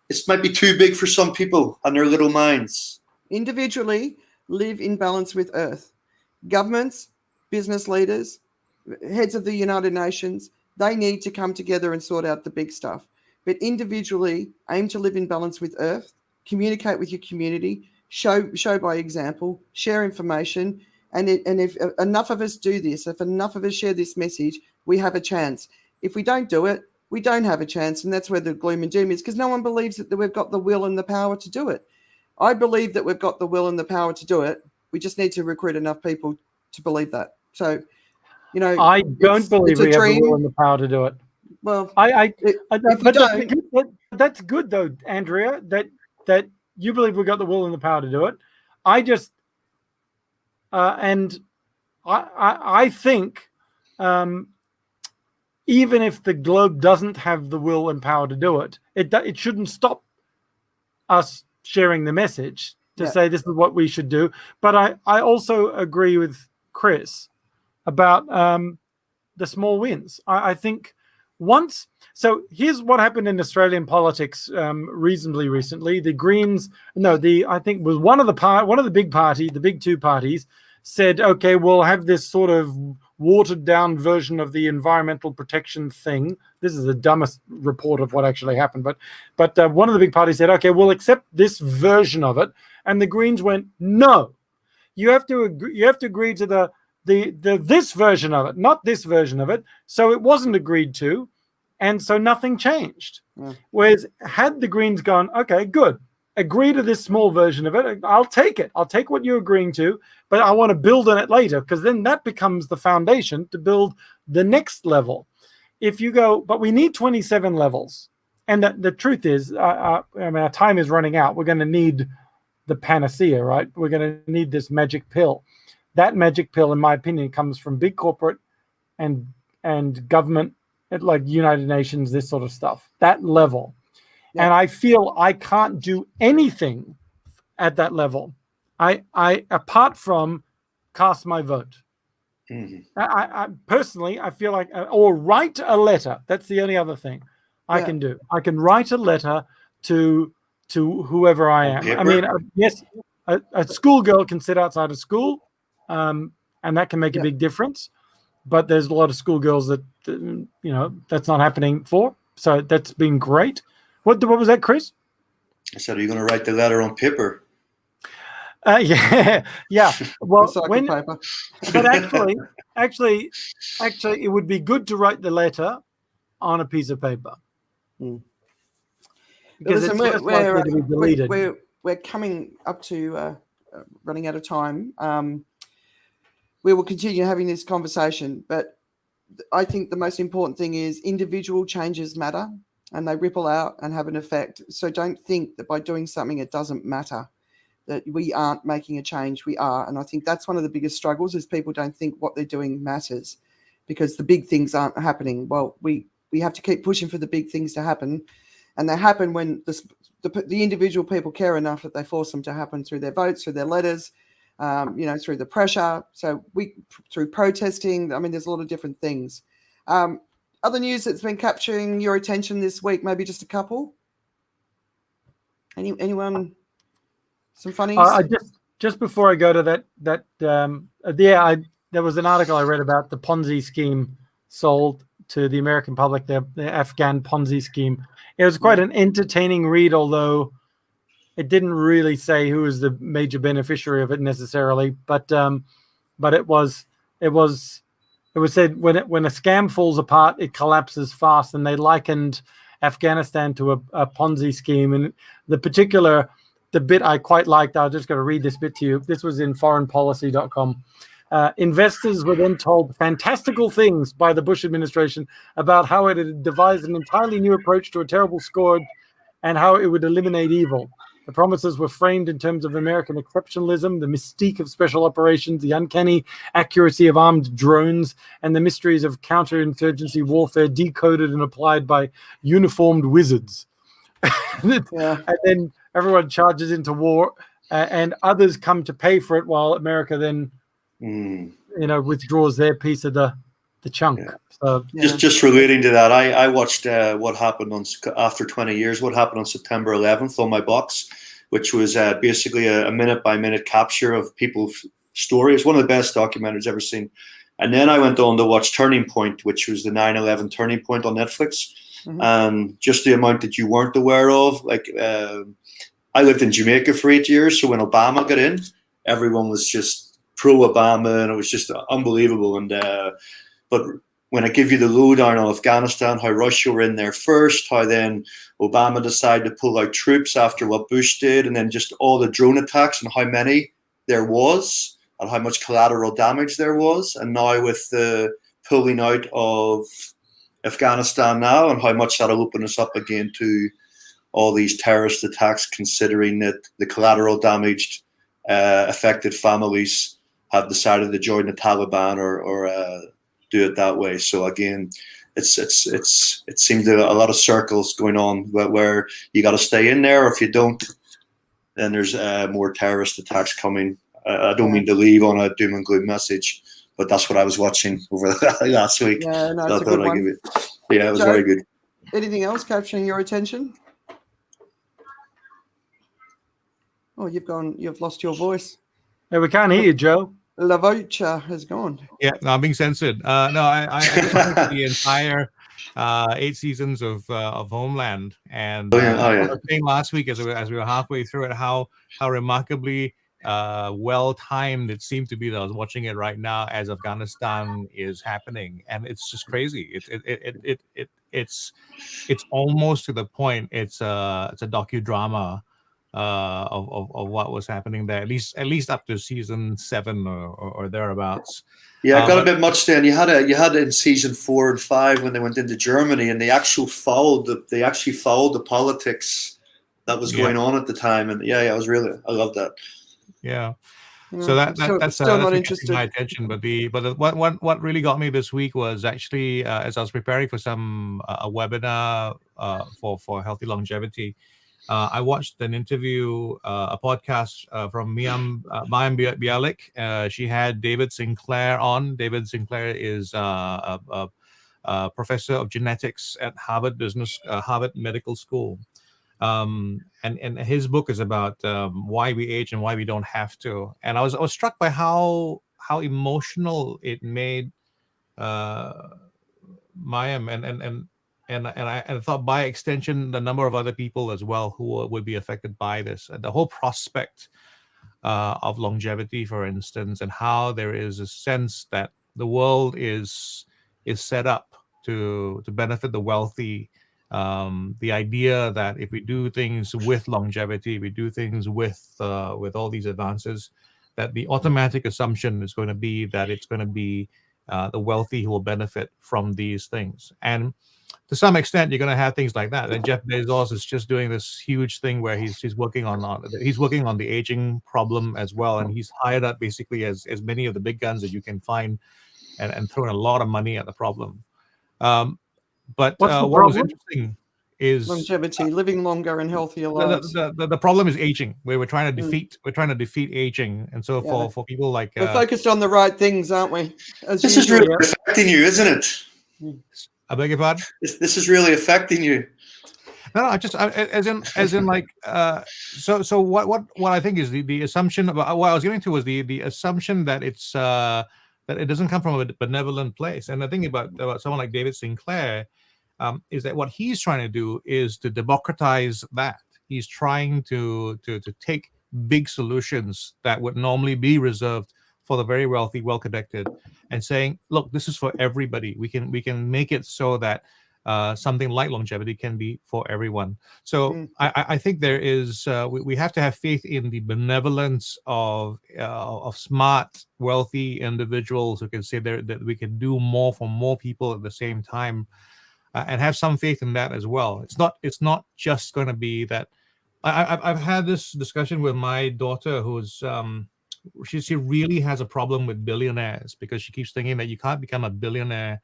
It might be too big for some people on their little minds. Individually, live in balance with Earth. Governments, business leaders, heads of the United Nations, they need to come together and sort out the big stuff. But individually, aim to live in balance with Earth, communicate with your community, show by example, share information. And if enough of us do this, if enough of us share this message, we have a chance. if we don't do it, we don't have a chance. And that's where the gloom and doom is, because no one believes that we've got the will and the power to do it. I believe that we've got the will and the power to do it. We just need to recruit enough people to believe that. So, you know, I don't believe we have the will and the power to do it. Well, that's good though, Andrea, that you believe we've got the will and the power to do it. I just, and I think, even if the globe doesn't have the will and power to do it, it shouldn't stop us sharing the message to say this is what we should do. But I also agree with Chris about the small wins. I think so here's what happened in Australian politics reasonably recently. The Greens, I think was one of the big two parties said, okay, we'll have this sort of watered down version of the environmental protection thing. This is the dumbest report of what actually happened, but one of the big parties said, okay, we'll accept this version of it, and the Greens went, no, you have to agree to the this version of it, not this version of it. So it wasn't agreed to, and so nothing changed. Whereas had the Greens gone, okay, good, agree to this small version of it, I'll take it. I'll take what you're agreeing to, but I want to build on it later, because then that becomes the foundation to build the next level. If you go, but we need 27 levels. And the truth is, I mean, our time is running out. We're going to need the panacea, right? We're going to need this magic pill. That magic pill, in my opinion, comes from big corporate and government, like United Nations, this sort of stuff, that level. Yeah. And I feel I can't do anything at that level. I apart from cast my vote. Mm-hmm. I personally, I feel like, or write a letter. That's the only other thing I can do. I can write a letter to whoever I am. I mean, yes, a schoolgirl can sit outside of school, and that can make a big difference. But there's a lot of schoolgirls that that's not happening for. So that's been great. What was that, Chris? I said, are you going to write the letter on paper? Yeah. Well, but actually, it would be good to write the letter on a piece of paper. Because listen, we're coming up to running out of time. We will continue having this conversation, but I think the most important thing is individual changes matter, and they ripple out and have an effect. So don't think that by doing something it doesn't matter, that we aren't making a change. We are. And I think that's one of the biggest struggles, is people don't think what they're doing matters because the big things aren't happening. Well, we have to keep pushing for the big things to happen, and they happen when the individual people care enough that they force them to happen through their votes, through their letters, through the pressure. So through protesting. I mean, there's a lot of different things. Other news that's been capturing your attention this week, maybe just a couple. Anyone? Some funnies? Just before I go to that, there was an article I read about the Ponzi scheme sold to the American public, the Afghan Ponzi scheme. It was quite an entertaining read, although it didn't really say who was the major beneficiary of it necessarily. But it was said when a scam falls apart, it collapses fast, and they likened Afghanistan to a Ponzi scheme. And the bit I quite liked, I'm just going to read this bit to you. This was in foreignpolicy.com. Investors were then told fantastical things by the Bush administration about how it had devised an entirely new approach to a terrible scourge and how it would eliminate evil. The promises were framed in terms of American exceptionalism, the mystique of special operations, the uncanny accuracy of armed drones, and the mysteries of counterinsurgency warfare decoded and applied by uniformed wizards. And then everyone charges into war, and others come to pay for it, while America then, withdraws their piece of the chunk. Yeah. So just relating to that, I watched what happened after 20 years. What happened on September 11th on my box, which was basically a minute by minute capture of people's stories. One of the best documentaries I've ever seen. And then I went on to watch Turning Point, which was the 9/11 Turning Point on Netflix. Mm-hmm. And just the amount that you weren't aware of. Like, I lived in Jamaica for 8 years, so when Obama got in, everyone was just pro-Obama, and it was just unbelievable. And but when I give you the lowdown on Afghanistan, how Russia were in there first, how then Obama decided to pull out troops after what Bush did, and then just all the drone attacks and how many there was and how much collateral damage there was. And now with the pulling out of Afghanistan now and how much that'll open us up again to all these terrorist attacks, considering that the collateral damaged affected families have decided to join the Taliban or do it that way. So again, it seems there are a lot of circles going on where you got to stay in there, or if you don't, then there's more terrorist attacks coming. I don't mean to leave on a doom and gloom message, but that's what I was watching over last week. Yeah, no, so it's a good one. It was Joe, very good. Anything else capturing your attention? Oh, you've lost your voice. Hey, we can't hear you, Joe. La Voce has gone. Yeah, no, I'm being censored. No, I watched the entire 8 seasons of Homeland, and I was saying last week as we were halfway through it, how remarkably well timed it seemed to be that I was watching it right now as Afghanistan is happening, and it's just crazy. It's almost to the point. It's a docudrama of what was happening there, at least up to season 7 or thereabouts. Yeah, I got a bit much then. You had it in season 4 and 5 when they went into Germany, and they actually followed the politics that was going on at the time. And I loved that. Yeah. So that's still not interested. My attention, but what really got me this week was actually as I was preparing for a webinar for healthy longevity. I watched an interview, a podcast from Mayim Bialik. She had David Sinclair on. David Sinclair is a professor of genetics at Harvard Medical School. And his book is about why we age and why we don't have to. And I was struck by how emotional it made Mayim and I thought by extension the number of other people as well who would be affected by this, and the whole prospect of longevity, for instance, and how there is a sense that the world is set up to benefit the wealthy. The idea that if we do things with longevity, we do things with all these advances, that the automatic assumption is going to be that it's going to be the wealthy who will benefit from these things. And to some extent, you're going to have things like that. And Jeff Bezos is just doing this huge thing where he's working on the aging problem as well, and he's hired up basically as many of the big guns that you can find, and throwing a lot of money at the problem. But what was interesting is longevity, living longer and healthier lives. The problem is aging. We're trying to defeat aging, and so for people like we're focused on the right things, aren't we? This is really affecting you, isn't it? I beg your pardon? This is really affecting you. No, as in like so what I think is the assumption about what I was getting to was the assumption that it's that it doesn't come from a benevolent place. And the thing about someone like David Sinclair is that what he's trying to do is to democratize that. He's trying to take big solutions that would normally be reserved for the very wealthy, well-connected, and saying, look, this is for everybody. We can make it so that something like longevity can be for everyone. So I think there is we have to have faith in the benevolence of smart, wealthy individuals who can say that we can do more for more people at the same time, and have some faith in that as well. It's not just going to be that. I've had this discussion with my daughter, who's she really has a problem with billionaires, because she keeps thinking that you can't become a billionaire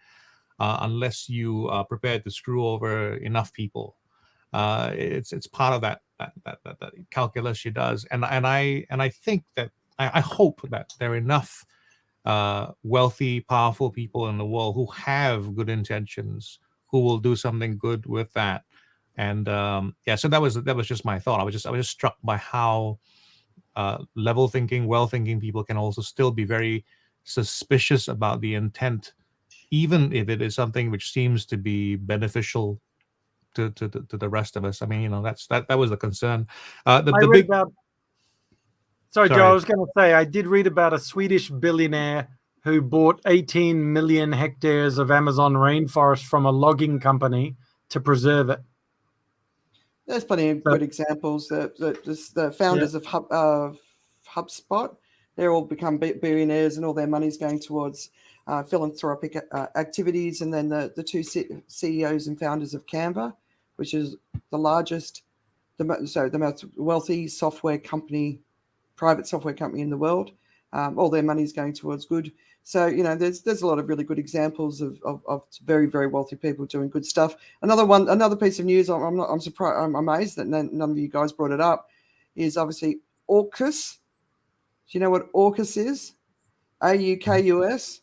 unless you are prepared to screw over enough people. It's part of that calculus she does, and I think that I hope that there are enough wealthy, powerful people in the world who have good intentions, who will do something good with that. And so that was just my thought. I was just struck by how level thinking, well thinking people can also still be very suspicious about the intent, even if it is something which seems to be beneficial to the rest of us. I mean, that was the concern. Sorry, Joe, I was going to say, I did read about a Swedish billionaire who bought 18 million hectares of Amazon rainforest from a logging company to preserve it. There's plenty of good examples. The founders of HubSpot, they're all become billionaires, and all their money's going towards philanthropic activities. And then the two CEOs and founders of Canva, which is the largest, the most wealthy software company, private software company in the world. All their money's going towards good. So, there's a lot of really good examples of very, very wealthy people doing good stuff. Another piece of news, I'm surprised, I'm amazed that none of you guys brought it up, is obviously AUKUS. Do you know what AUKUS is? AUKUS.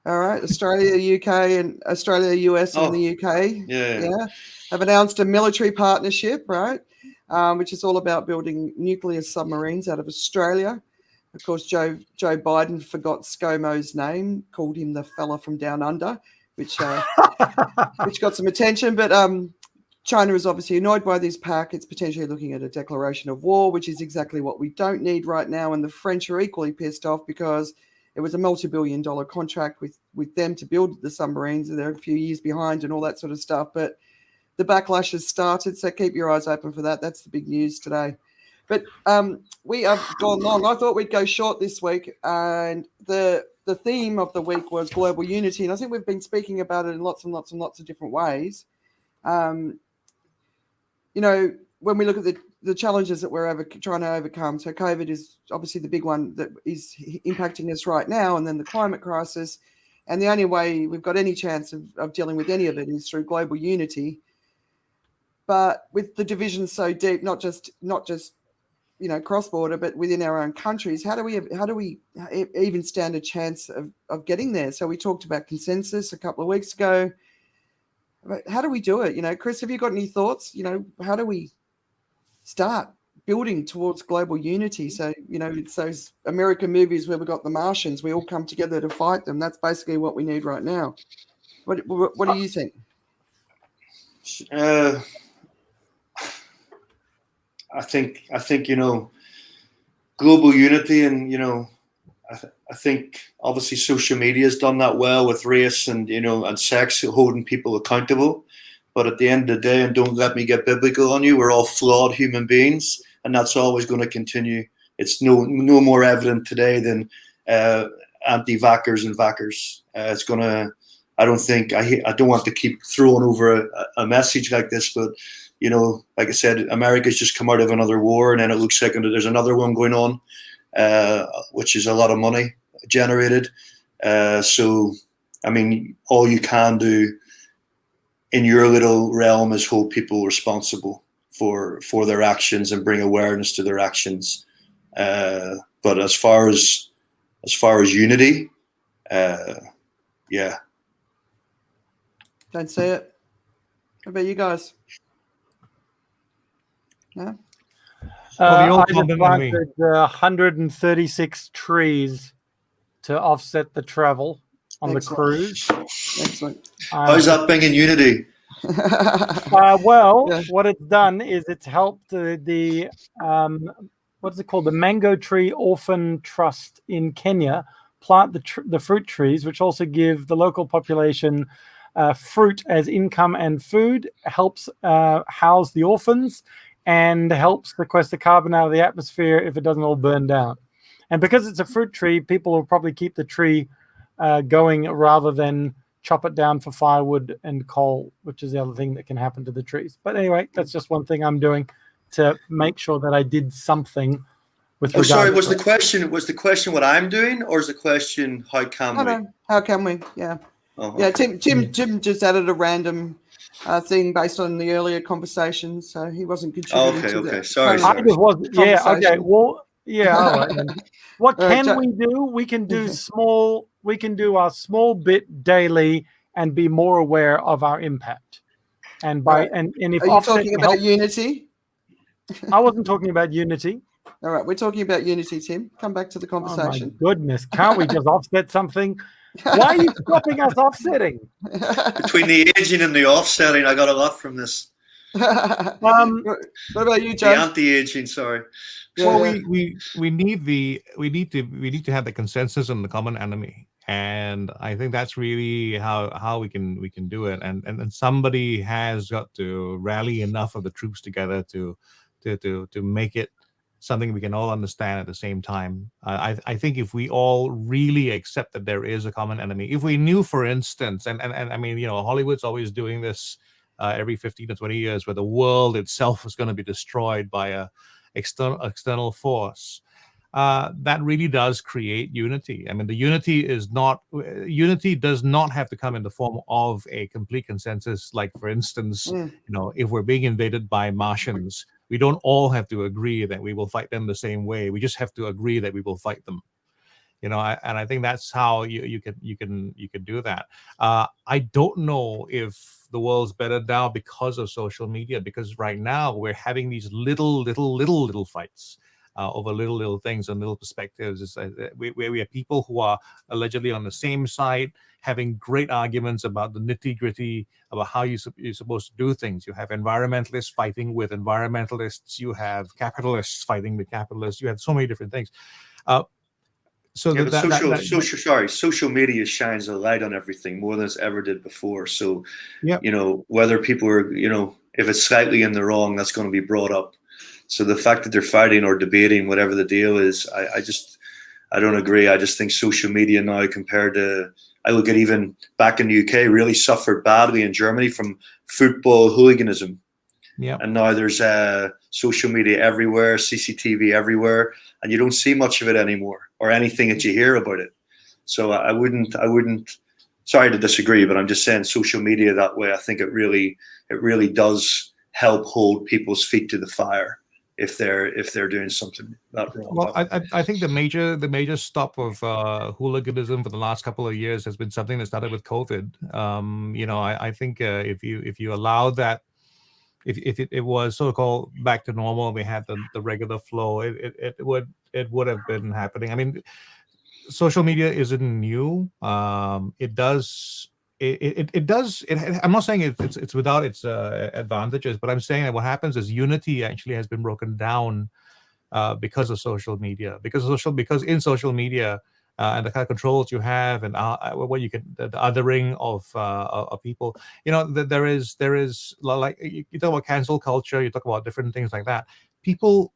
All right, Australia, UK, and Australia, US, and the UK. Yeah, have announced a military partnership, right? Which is all about building nuclear submarines out of Australia. Of course, Joe Biden forgot ScoMo's name, called him the fella from down under, which got some attention. But China is obviously annoyed by this pact. It's potentially looking at a declaration of war, which is exactly what we don't need right now. And the French are equally pissed off because it was a multi-billion-dollar contract with them to build the submarines, and they're a few years behind and all that sort of stuff. But the backlash has started, so keep your eyes open for that. That's the big news today. But we have gone long. I thought we'd go short this week, and the theme of the week was global unity, and I think we've been speaking about it in lots and lots and lots of different ways. When we look at the challenges that we're trying to overcome, so COVID is obviously the big one that is impacting us right now, and then the climate crisis, and the only way we've got any chance of dealing with any of it is through global unity. But with the division so deep, not just cross-border, but within our own countries, how do we even stand a chance of getting there? So we talked about consensus a couple of weeks ago. But how do we do it? Chris, have you got any thoughts? How do we start building towards global unity? So, it's those American movies where we've got the Martians, we all come together to fight them. That's basically what we need right now. What do you think? I think global unity, and I think obviously social media has done that well with race and and sex, holding people accountable. But at the end of the day, and don't let me get biblical on you, we're all flawed human beings, and that's always going to continue. It's no more evident today than anti-vaxxers and vaxxers. It's gonna. I don't want to keep throwing over a message like this, but like I said, America's just come out of another war, and then it looks like there's another one going on, which is a lot of money generated. So, I mean, all you can do in your little realm is hold people responsible for their actions and bring awareness to their actions. But as far as unity, yeah. Don't say it. How about you guys? No? I just planted 136 trees to offset the travel on the cruise. Excellent. How's that bringing unity? What it's done is it's helped the what's it called? The Mango Tree Orphan Trust in Kenya plant the fruit trees, which also give the local population fruit as income and food, helps house the orphans, and helps sequester carbon out of the atmosphere if it doesn't all burn down. And because it's a fruit tree, people will probably keep the tree going rather than chop it down for firewood and coal, which is the other thing that can happen to the trees. But anyway, that's just one thing I'm doing to make sure that I did something with regard. Sorry, was the question what I'm doing, or is the question how can we? No, how can we? Yeah. Oh, yeah, okay. Tim just added a random thing based on the earlier conversation, so he wasn't contributing to that. Sorry. I just wasn't. Yeah. Okay. Well. Yeah. All right. What can we do? We can do small. We can do our small bit daily and be more aware of our impact. And and if are you talking about unity? I wasn't talking about unity. All right, we're talking about unity, Tim. Come back to the conversation. Oh my goodness, can't we just offset something? Why are you stopping us offsetting? Between the aging and the offsetting, I got a lot from this. What about you, Joe? The anti-aging, sorry. Well, we need to have the consensus and the common enemy. And I think that's really how we can do it. And somebody has got to rally enough of the troops together to make it something we can all understand at the same time. I think if we all really accept that there is a common enemy, if we knew, for instance, and I mean, Hollywood's always doing this every 15 to 20 years, where the world itself is going to be destroyed by a external force. That really does create unity. I mean, the unity does not have to come in the form of a complete consensus. Like, for instance, if we're being invaded by Martians, we don't all have to agree that we will fight them the same way. We just have to agree that we will fight them. And I think that's how you can do that. I don't know if the world's better now because of social media, because right now we're having these little fights over little things and little perspectives. We have people who are allegedly on the same side having great arguments about the nitty-gritty, about how you're supposed to do things. You have environmentalists fighting with environmentalists. You have capitalists fighting with capitalists. You have so many different things. Social media shines a light on everything more than it's ever did before. So, whether people are, if it's slightly in the wrong, that's going to be brought up. So the fact that they're fighting or debating, whatever the deal is, I don't agree. I just think social media now, compared to, I look at even back in the UK, really suffered badly in Germany from football hooliganism. Yeah. And now there's social media everywhere, CCTV everywhere, and you don't see much of it anymore, or anything that you hear about it. So I wouldn't. Sorry to disagree, but I'm just saying social media that way. I think it really does help hold people's feet to the fire if they're doing something that wrong. Well, I think the major stop of hooliganism for the last couple of years has been something that started with COVID. I think if you allow that. If it was so-called back to normal, we had the regular flow, it would have been happening. I mean, social media isn't new. It does. I'm not saying it's without its advantages, but I'm saying that what happens is unity actually has been broken down because of social media. Because in social media. And the kind of controls you have, and what you can, the othering of people, there is like, you talk about cancel culture, you talk about different things like that. People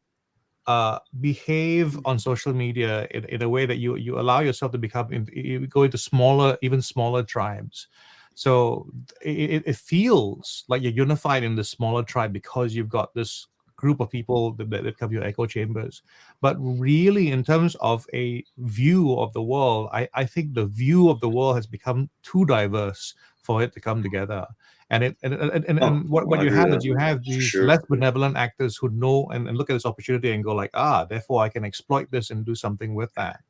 behave on social media in a way that you allow yourself to you go into even smaller tribes. So it feels like you're unified in the smaller tribe because you've got this group of people that become your echo chambers. But really, in terms of a view of the world, I think the view of the world has become too diverse for it to come together. And what you have is you have these less benevolent actors who know and look at this opportunity and go like, therefore I can exploit this and do something with that.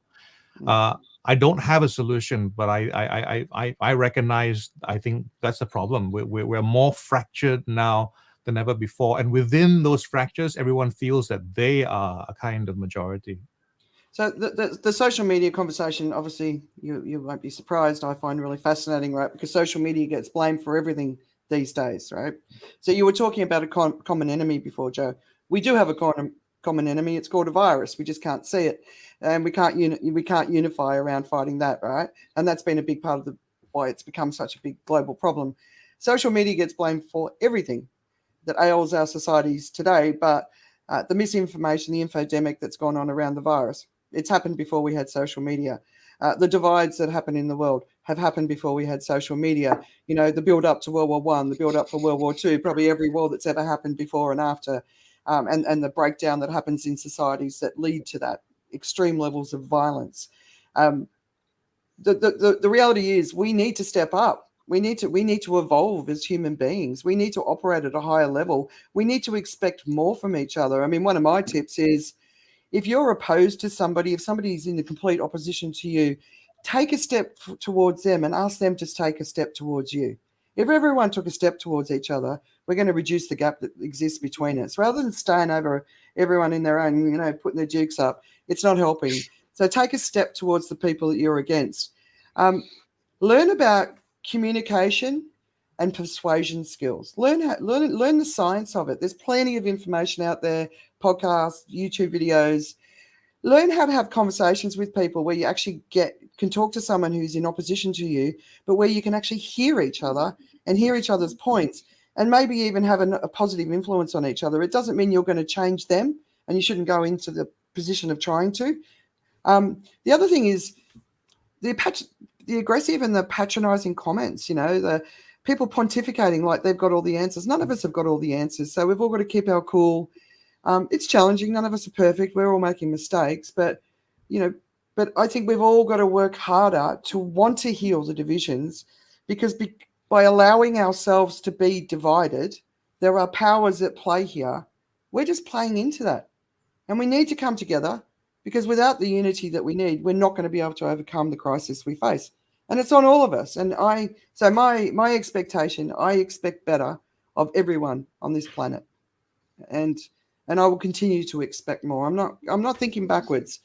I don't have a solution, but I recognize, I think that's the problem. We're more fractured now than ever before, and within those fractures, everyone feels that they are a kind of majority. So the social media conversation, obviously, you won't be surprised, I find really fascinating, right? Because social media gets blamed for everything these days, right? So you were talking about a common enemy before, Joe. We do have a common enemy. It's called a virus. We just can't see it, and we can't unify around fighting that, right? And that's been a big part of why it's become such a big global problem. Social media gets blamed for everything that ails our societies today, but the misinformation, the infodemic that's gone on around the virus, it's happened before we had social media. The divides that happen in the world have happened before we had social media. The build up to World War I, the build up for World War II, probably every war that's ever happened before and after, and the breakdown that happens in societies that lead to that, extreme levels of violence. The reality is we need to step up. We need to evolve as human beings. We need to operate at a higher level. We need to expect more from each other. I mean, one of my tips is, if you're opposed to somebody, if somebody's in the complete opposition to you, take a step towards them and ask them to take a step towards you. If everyone took a step towards each other, we're going to reduce the gap that exists between us. Rather than staying over everyone in their own, putting their dukes up, it's not helping. So take a step towards the people that you're against. Learn about communication and persuasion skills. Learn the science of it. There's plenty of information out there, podcasts, YouTube videos. Learn how to have conversations with people where you actually get can talk to someone who's in opposition to you, but where you can actually hear each other and hear each other's points and maybe even have a positive influence on each other. It doesn't mean you're going to change them, and you shouldn't go into the position of trying to. The other thing is the aggressive and the patronizing comments, the people pontificating like they've got all the answers. None of us have got all the answers, so we've all got to keep our cool. It's challenging. None of us are perfect. We're all making mistakes, but I think we've all got to work harder to want to heal the divisions, because by allowing ourselves to be divided, there are powers at play here. We're just playing into that, and we need to come together, because without the unity that we need, we're not going to be able to overcome the crisis we face. And it's on all of us. And my expectation, I expect better of everyone on this planet. And I will continue to expect more. I'm not thinking backwards.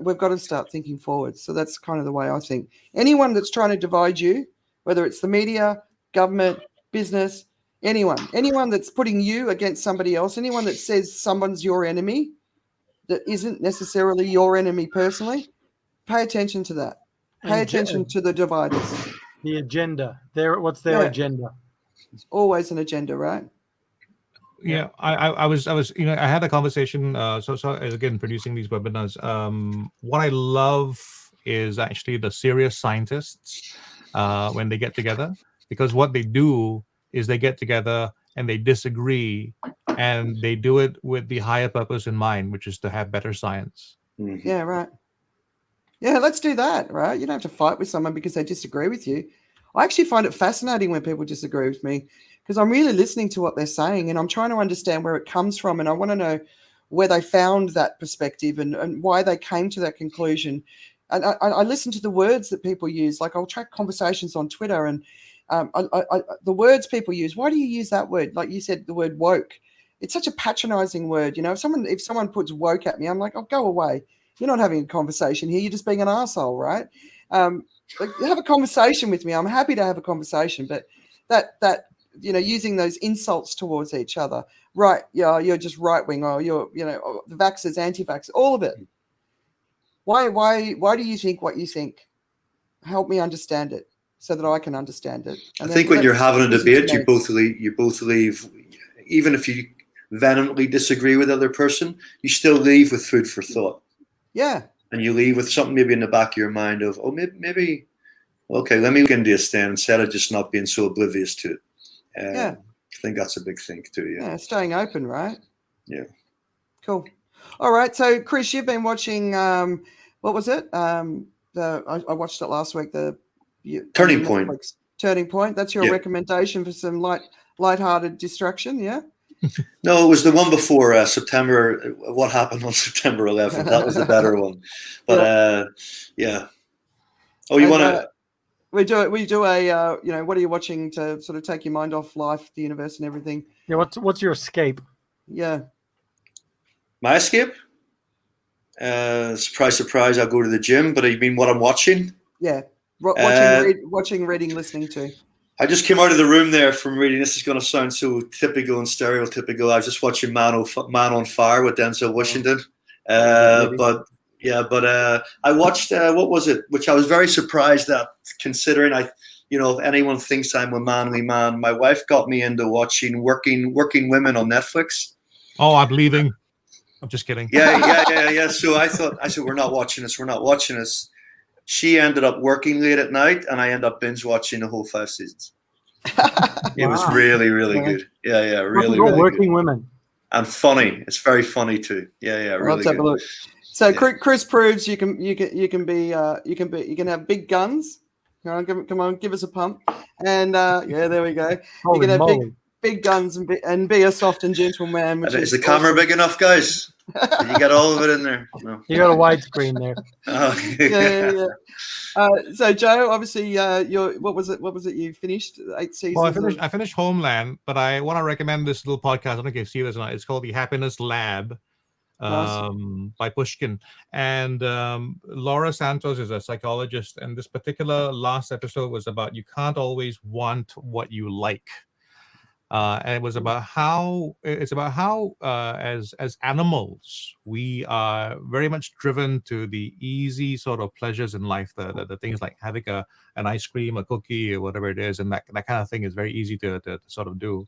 We've got to start thinking forwards. So that's kind of the way I think. Anyone that's trying to divide you, whether it's the media, government, business, anyone that's putting you against somebody else, anyone that says someone's your enemy that isn't necessarily your enemy personally, pay attention to that. Pay attention to the dividers. The agenda. What's their agenda? It's always an agenda, right? Yeah, I was I had a conversation. So again, producing these webinars. What I love is actually the serious scientists when they get together, because what they do is they get together and they disagree, and they do it with the higher purpose in mind, which is to have better science. Mm-hmm. Yeah, right. Yeah, let's do that, right? You don't have to fight with someone because they disagree with you. I actually find it fascinating when people disagree with me, because I'm really listening to what they're saying, and I'm trying to understand where it comes from, and I want to know where they found that perspective and why they came to that conclusion. And I listen to the words that people use. Like, I'll track conversations on Twitter, and the words people use. Why do you use that word? Like you said, the word woke. It's such a patronizing word. If someone puts woke at me, I'm like, oh, go away. You're not having a conversation here. You're just being an asshole, right? Have a conversation with me. I'm happy to have a conversation, but that using those insults towards each other, right? Yeah, you're just right wing, or you're the vaxxers, anti-vax, all of it. Why do you think what you think? Help me understand it so that I can understand it. I think when you're having a debate, you both leave, even if you vehemently disagree with the other person, you still leave with food for thought. Yeah. And you leave with something maybe in the back of your mind of, oh, maybe okay, let me look into this then, instead of just not being so oblivious to it. I think that's a big thing too. Yeah, staying open, right? Yeah. Cool. All right. So, Chris, you've been watching, what was it? I watched it last week, Turning Point. Turning Point. That's your recommendation for some lighthearted distraction, yeah? No, it was the one before September. What happened on September 11th? That was the better one. But yeah. Oh, you want to? We do a what are you watching to sort of take your mind off life, the universe, and everything? Yeah. What's your escape? Yeah. My escape? Surprise, surprise! I'll go to the gym. But you mean what I'm watching? Yeah. Watching, reading, listening to. I just came out of the room there from reading. This is going to sound so typical and stereotypical. I was just watching Man on Fire with Denzel Washington. But I watched what was it? Which I was very surprised at, considering if anyone thinks I'm a manly man. My wife got me into watching Working Women on Netflix. Oh, I'm leaving. I'm just kidding. Yeah. So I said, we're not watching this. She ended up working late at night, and I ended up binge watching the whole 5 seasons. It was really, really good. Yeah, really, really Working good. Women. And funny. It's very funny too. Yeah, really Let's have a look. So Chris proves you can have big guns. Come on, give us a pump. And there we go. You can have big guns and be a soft and gentle man. Is the camera big enough, guys? Did you get all of it in there? No. You got a widescreen there. Yeah. So Joe, obviously, what was it? You finished 8 seasons. Well, I finished Homeland, but I want to recommend this little podcast. I don't know if you've seen this or not. It's called The Happiness Lab. By Pushkin, and Laura Santos is a psychologist, and this particular last episode was about you can't always want what you like. and it was about how as animals we are very much driven to the easy sort of pleasures in life, the things like having an ice cream, a cookie, or whatever it is, and that kind of thing is very easy to sort of do.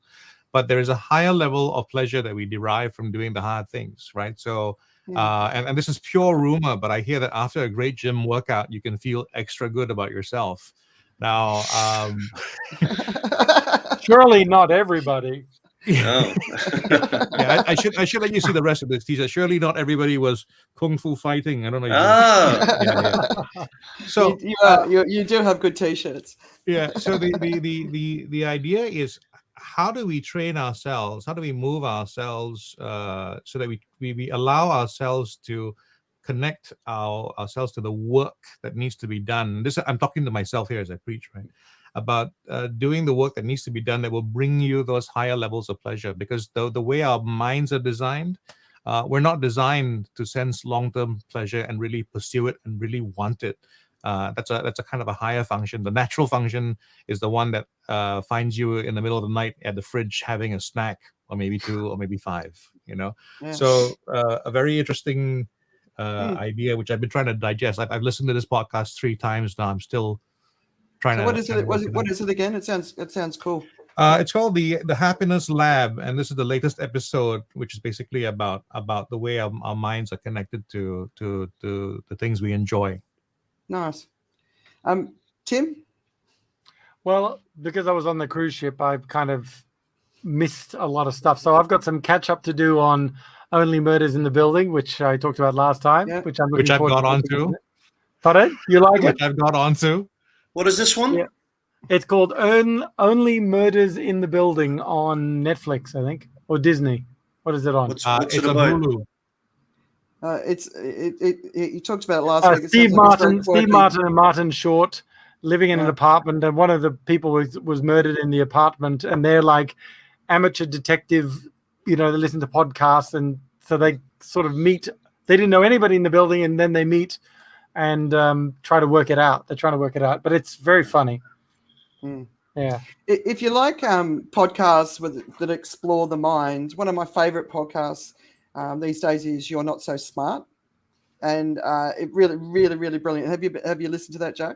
But there is a higher level of pleasure that we derive from doing the hard things, right? So, and this is pure rumor, but I hear that after a great gym workout, you can feel extra good about yourself. Now, surely not everybody. Yeah, I should let you see the rest of this teaser. Surely not everybody was kung fu fighting. I don't know. Yeah. So you do have good t-shirts. Yeah. So the idea is, how do we train ourselves? How do we move ourselves so that we allow ourselves to connect ourselves to the work that needs to be done? I'm talking to myself here as I preach, right? About doing the work that needs to be done that will bring you those higher levels of pleasure. Because the way our minds are designed, we're not designed to sense long-term pleasure and really pursue it and really want it. That's a kind of a higher function. The natural function is the one that finds you in the middle of the night at the fridge having a snack, or maybe 2 or maybe 5. Yeah. So a very interesting idea, which I've been trying to digest. I've listened to this podcast 3 times now. I'm still trying to. What is it again? It sounds cool. It's called the Happiness Lab, and this is the latest episode, which is basically about the way our minds are connected to the things we enjoy. Nice. Tim? Well, because I was on the cruise ship, I've kind of missed a lot of stuff. So I've got some catch up to do on Only Murders in the Building, which I talked about last time, which I've got onto. Pardon? You like it? Which I've got onto. What is this one? Yeah. It's called Only Murders in the Building on Netflix, I think, or Disney. What is it on? What's it's it on about? Hulu. You talked about it last week. Steve Martin and Martin Short living in an apartment, and one of the people was murdered in the apartment, and they're like amateur detective, they listen to podcasts, and so they sort of meet. They didn't know anybody in the building, and then they meet and try to work it out. They're trying to work it out, but it's very funny. Yeah. If you like podcasts that explore the mind, one of my favorite podcasts these days is You're Not So Smart, and it really, really, really brilliant. Have you listened to that, Jack?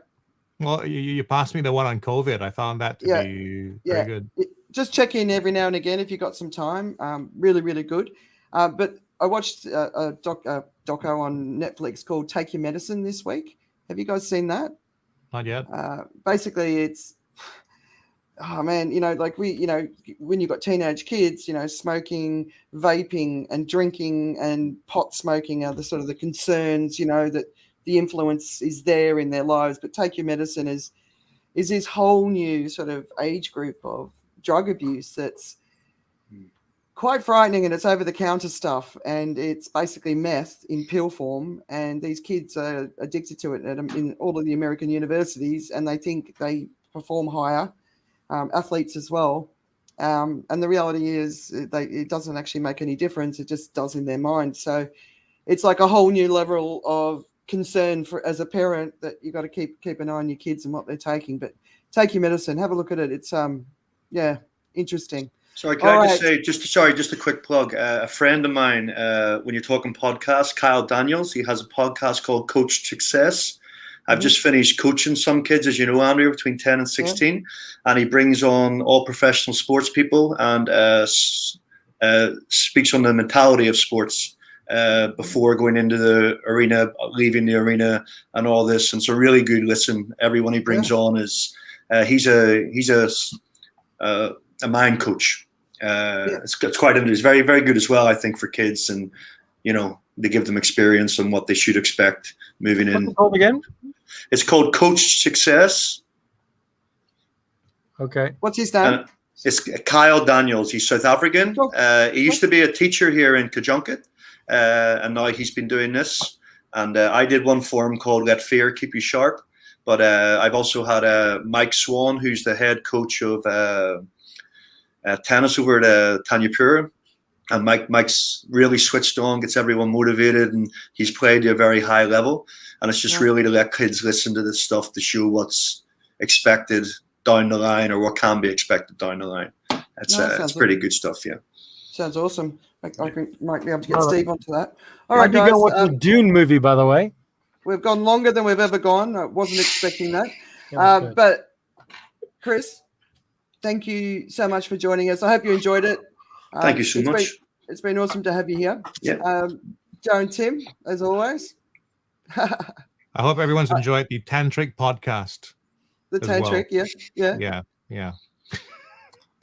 Well, you passed me the one on COVID. I found that to be very good. Just check in every now and again if you've got some time. Really, really good. But I watched a doco on Netflix called Take Your Medicine this week. Have you guys seen that? Not yet. Basically, it's when you've got teenage kids, smoking, vaping, and drinking and pot smoking are the sort of the concerns, that the influence is there in their lives. But Take Your Medicine is this whole new sort of age group of drug abuse that's quite frightening, and it's over-the-counter stuff, and it's basically meth in pill form, and these kids are addicted to it in all of the American universities, and they think they perform higher, athletes as well, and the reality is it doesn't actually make any difference. It just does in their mind. So it's like a whole new level of concern as a parent that you got to keep an eye on your kids and what they're taking. But Take Your Medicine, have a look at it. It's interesting. Sorry, can I just say, just a quick plug. A friend of mine, when you're talking podcasts, Kyle Daniels, he has a podcast called Coach Success. I've just finished coaching some kids, as you know, Andrea, between 10 and 16, and he brings on all professional sports people and speaks on the mentality of sports before going into the arena, leaving the arena, and all this. And it's a really good listen. Everyone he brings on is he's a mind coach. It's quite interesting. It's very, very good as well, I think, for kids, and they give them experience on what they should expect moving in. What's it called again? It's called Coach Success. Okay. What's his name? It's Kyle Daniels. He's South African. He used to be a teacher here in Kajunkit, and now he's been doing this. And I did one for him called Let Fear Keep You Sharp. But I've also had Mike Swan, who's the head coach of tennis over at Tanyapura. And Mike's really switched on, gets everyone motivated, and he's played at a very high level. And it's just really to let kids listen to this stuff to show what's expected down the line, or what can be expected down the line. It's pretty good stuff. Yeah. Sounds awesome. I might be able to get Steve onto that. All right, I did guys. go watch the Dune movie, by the way. We've gone longer than we've ever gone. I wasn't expecting that. But Chris, thank you so much for joining us. I hope you enjoyed it. Thank you so much. It's been awesome to have you here. Yeah. Joe and Tim, as always. I hope everyone's enjoyed the Tantric podcast. The Tantric, Yeah.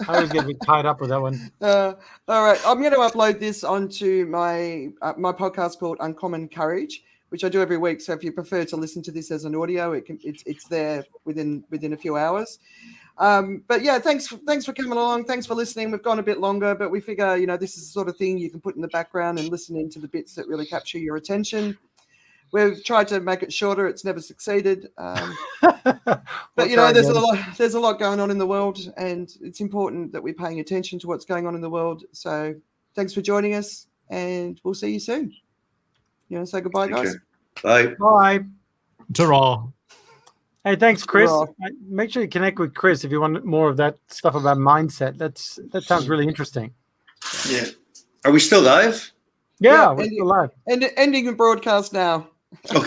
I always get a bit tied up with that one. All right, I'm going to upload this onto my podcast called Uncommon Courage, which I do every week. So if you prefer to listen to this as an audio, it's there within a few hours. But yeah, thanks for coming along. Thanks for listening. We've gone a bit longer, but we figure this is the sort of thing you can put in the background and listen into the bits that really capture your attention. We've tried to make it shorter. It's never succeeded. But there's a lot going on in the world, and it's important that we're paying attention to what's going on in the world. So thanks for joining us, and we'll see you soon. You want to say goodbye, guys? Bye. Bye. Ta-ra. Hey, thanks, Chris. Ta-ra. Make sure you connect with Chris if you want more of that stuff about mindset. That sounds really interesting. Yeah. Are we still live? Yeah, we're still live. Ending the broadcast now. Okay.